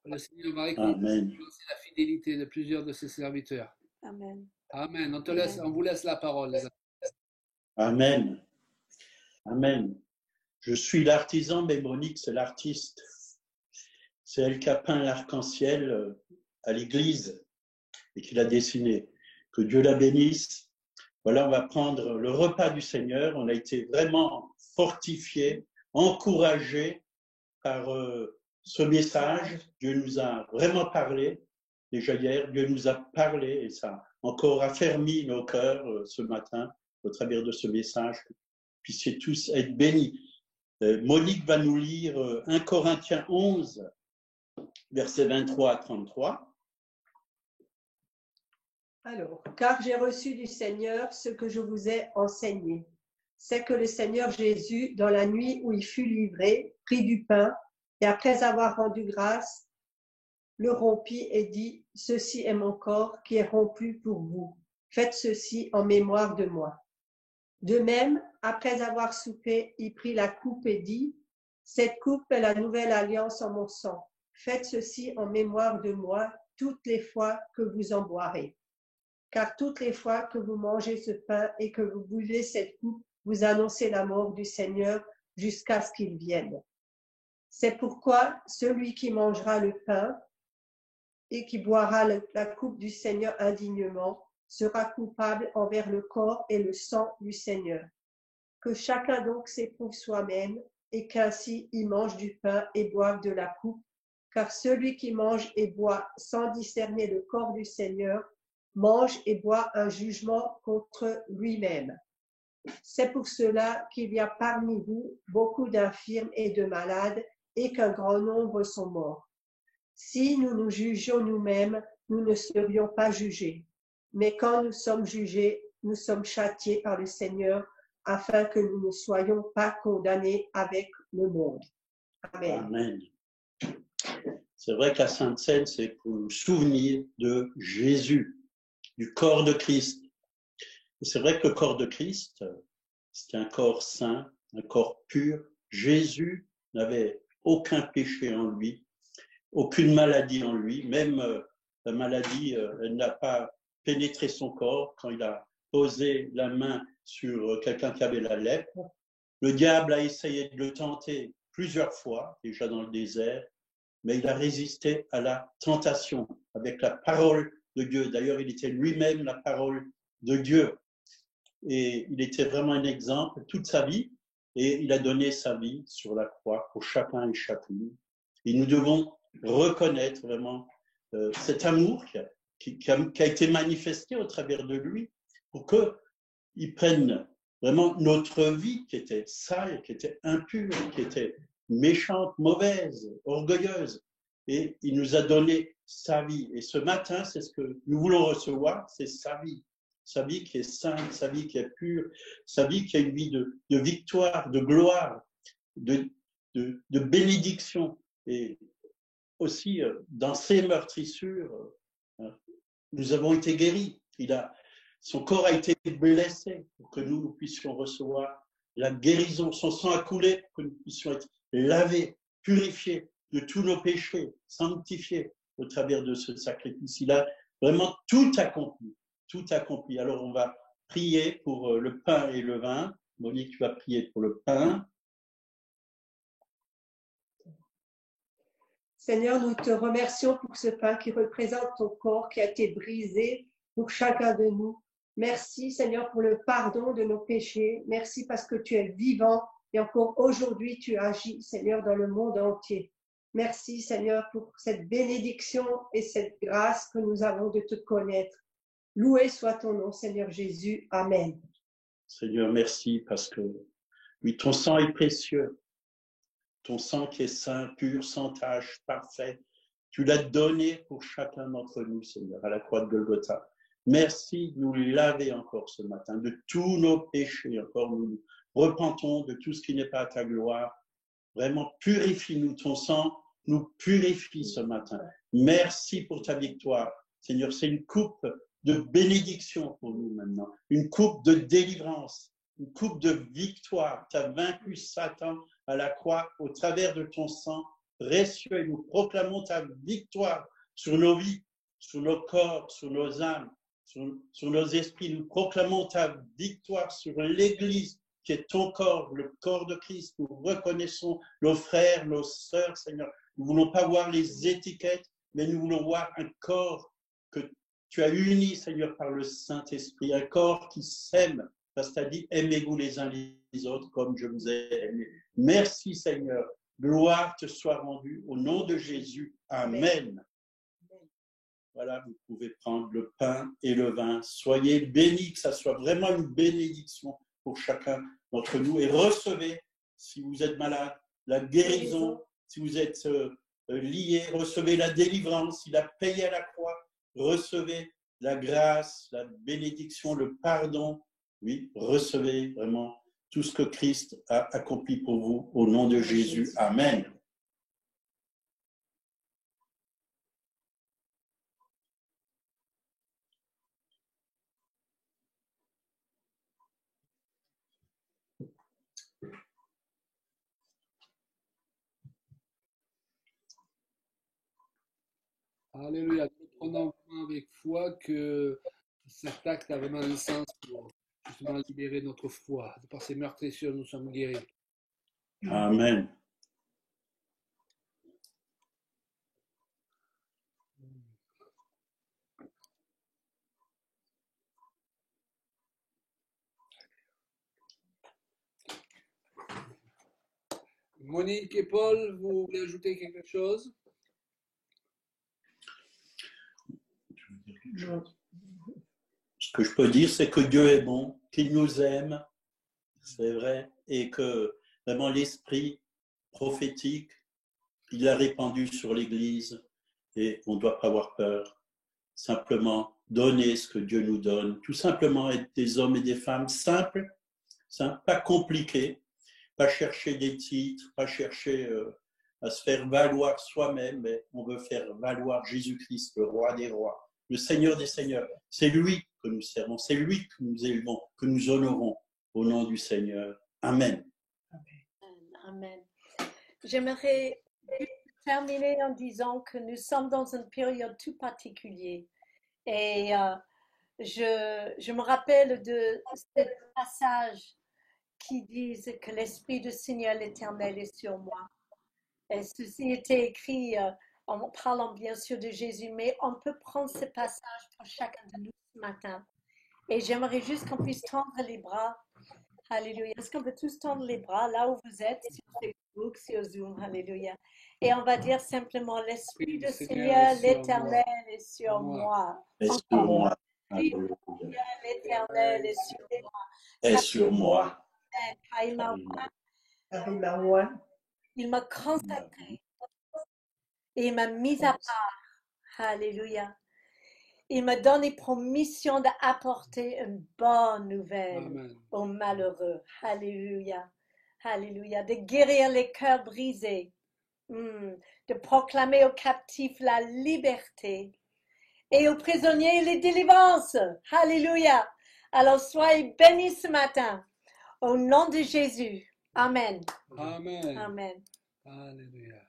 le Seigneur va Amen. récompenser la fidélité de plusieurs de ses serviteurs. Amen. Amen. Amen. On vous laisse la parole, les amis. Amen. Amen. Je suis l'artisan, mais Monique, c'est l'artiste. C'est elle qui a peint l'arc-en-ciel à l'église et qui l'a dessiné. Que Dieu la bénisse. Voilà, on va prendre le repas du Seigneur. On a été vraiment fortifiés, encouragés par ce message. Dieu nous a vraiment parlé. Déjà hier, Dieu nous a parlé et ça a encore affermi nos cœurs ce matin au travers de ce message. Puissiez tous être bénis. Monique va nous lire 1 Corinthiens 11, versets 23 à 33. Alors, car j'ai reçu du Seigneur ce que je vous ai enseigné. C'est que le Seigneur Jésus, dans la nuit où il fut livré, prit du pain et après avoir rendu grâce, le rompit et dit, « Ceci est mon corps qui est rompu pour vous. Faites ceci en mémoire de moi. » De même, après avoir soupé, il prit la coupe et dit, « Cette coupe est la nouvelle alliance en mon sang. Faites ceci en mémoire de moi toutes les fois que vous en boirez. Car toutes les fois que vous mangez ce pain et que vous buvez cette coupe, vous annoncez la mort du Seigneur jusqu'à ce qu'il vienne. C'est pourquoi celui qui mangera le pain et qui boira la coupe du Seigneur indignement sera coupable envers le corps et le sang du Seigneur. Que chacun donc s'éprouve soi-même et qu'ainsi il mange du pain et boive de la coupe, car celui qui mange et boit sans discerner le corps du Seigneur mange et boit un jugement contre lui-même. C'est pour cela qu'il y a parmi vous beaucoup d'infirmes et de malades et qu'un grand nombre sont morts. Si nous nous jugions nous-mêmes, nous ne serions pas jugés. Mais quand nous sommes jugés, nous sommes châtiés par le Seigneur afin que nous ne soyons pas condamnés avec le monde. Amen. Amen. C'est vrai que la Sainte Seine, c'est pour nous souvenir de Jésus, du corps de Christ. Et c'est vrai que le corps de Christ, c'est un corps saint, un corps pur. Jésus n'avait aucun péché en lui, aucune maladie en lui. Même la maladie, elle n'a pas pénétré son corps quand il a posé la main sur quelqu'un qui avait la lèpre. Le diable a essayé de le tenter plusieurs fois, déjà dans le désert, mais il a résisté à la tentation avec la parole de Dieu. D'ailleurs, il était lui-même la parole de Dieu. Et il était vraiment un exemple toute sa vie. Et il a donné sa vie sur la croix pour chacun et chacune. Et nous devons reconnaître vraiment cet amour qui a été manifesté au travers de lui pour qu'il prenne vraiment notre vie qui était sale, qui était impure, qui était méchante, mauvaise, orgueilleuse. Et il nous a donné sa vie. Et ce matin, c'est ce que nous voulons recevoir, c'est sa vie qui est sainte, sa vie qui est pure, sa vie qui a une vie de victoire, de gloire, de bénédiction. Et aussi, dans ses meurtrissures, nous avons été guéris. Son corps a été blessé pour que nous puissions recevoir la guérison. Son sang a coulé pour que nous puissions être lavés, purifiés de tous nos péchés, sanctifiés au travers de ce sacrifice. Il a vraiment tout accompli. Tout accompli. Alors, on va prier pour le pain et le vin. Monique, tu vas prier pour le pain. Seigneur, nous te remercions pour ce pain qui représente ton corps qui a été brisé pour chacun de nous. Merci, Seigneur, pour le pardon de nos péchés. Merci parce que tu es vivant et encore aujourd'hui, tu agis, Seigneur, dans le monde entier. Merci, Seigneur, pour cette bénédiction et cette grâce que nous avons de te connaître. Loué soit ton nom, Seigneur Jésus. Amen. Seigneur, merci parce que, oui, ton sang est précieux. Ton sang qui est saint, pur, sans tache, parfait. Tu l'as donné pour chacun d'entre nous, Seigneur, à la croix de Golgotha. Merci de nous laver encore ce matin de tous nos péchés. Encore, nous repentons de tout ce qui n'est pas à ta gloire. Vraiment, purifie-nous. Ton sang nous purifie ce matin. Merci pour ta victoire. Seigneur, c'est une coupe de bénédiction pour nous maintenant. Une coupe de délivrance. Une coupe de victoire. Tu as vaincu Satan à la croix au travers de ton sang précieux. Et nous proclamons ta victoire sur nos vies, sur nos corps, sur nos âmes, sur nos esprits. Nous proclamons ta victoire sur l'Église qui est ton corps, le corps de Christ. Nous reconnaissons nos frères, nos sœurs, Seigneur. Nous ne voulons pas voir les étiquettes, mais nous voulons voir un corps que tu as uni, Seigneur, par le Saint-Esprit, un corps qui s'aime, parce que tu as dit, aimez-vous les uns les autres comme je vous ai aimé. Merci, Seigneur. Gloire te soit rendue au nom de Jésus. Amen. Voilà, vous pouvez prendre le pain et le vin. Soyez bénis, que ça soit vraiment une bénédiction pour chacun d'entre nous. Et recevez, si vous êtes malade, la guérison. Si vous êtes lié, recevez la délivrance. Il a payé à la croix. Recevez la grâce, la bénédiction, le pardon. Oui, recevez vraiment tout ce que Christ a accompli pour vous au nom de Jésus. Amen. Alléluia. Nous prenons vraiment avec foi que cet acte a vraiment un sens pour justement libérer notre foi. Par ces meurtrissures, nous sommes guéris. Amen. Monique et Paul, vous voulez ajouter quelque chose? Ce que je peux dire, c'est que Dieu est bon, qu'il nous aime, c'est vrai, et que vraiment l'esprit prophétique, il l'a répandu sur l'Église et on ne doit pas avoir peur. Simplement donner ce que Dieu nous donne, tout simplement être des hommes et des femmes simples, pas compliqués, pas chercher des titres, pas chercher à se faire valoir soi-même, mais on veut faire valoir Jésus-Christ, le roi des rois, le Seigneur des seigneurs. C'est lui que nous servons, c'est lui que nous élevons, que nous honorons au nom du Seigneur. Amen. Amen. J'aimerais terminer en disant que nous sommes dans une période tout particulière. Et je me rappelle de ce passage qui dit que l'Esprit du Seigneur l'Éternel est sur moi. Et ceci était écrit en parlant bien sûr de Jésus, mais on peut prendre ce passage pour chacun de nous ce matin. Et j'aimerais juste qu'on puisse tendre les bras. Alléluia. Est-ce qu'on peut tous tendre les bras là où vous êtes, sur Facebook, sur Zoom? Alléluia. Et on va dire simplement, l'Esprit du Seigneur, l'Éternel est sur moi. Et sur moi. L'Éternel est sur moi. Et sur moi. Il m'a consacré et il m'a mis à part. Alléluia. Il m'a donné pour mission d'apporter une bonne nouvelle aux malheureux. Alléluia. Alléluia. De guérir les cœurs brisés. De proclamer aux captifs la liberté et aux prisonniers les délivrances. Alléluia. Alors soyez bénis ce matin. Au nom de Jésus. Amen. Amen. Amen. Alléluia.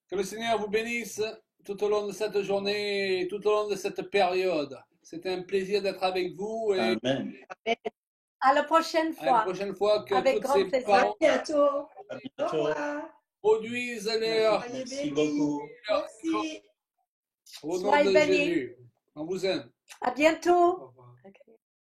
Que le Seigneur vous bénisse tout au long de cette journée, tout au long de cette période. C'était un plaisir d'être avec vous. Et Amen. À la prochaine fois. À la prochaine fois, que avec toutes grand ces plaisir. paroles bientôt. À bientôt. produisent leur Merci beaucoup. Merci. au nom Soyez de bénis. Jésus. On vous aime. À bientôt.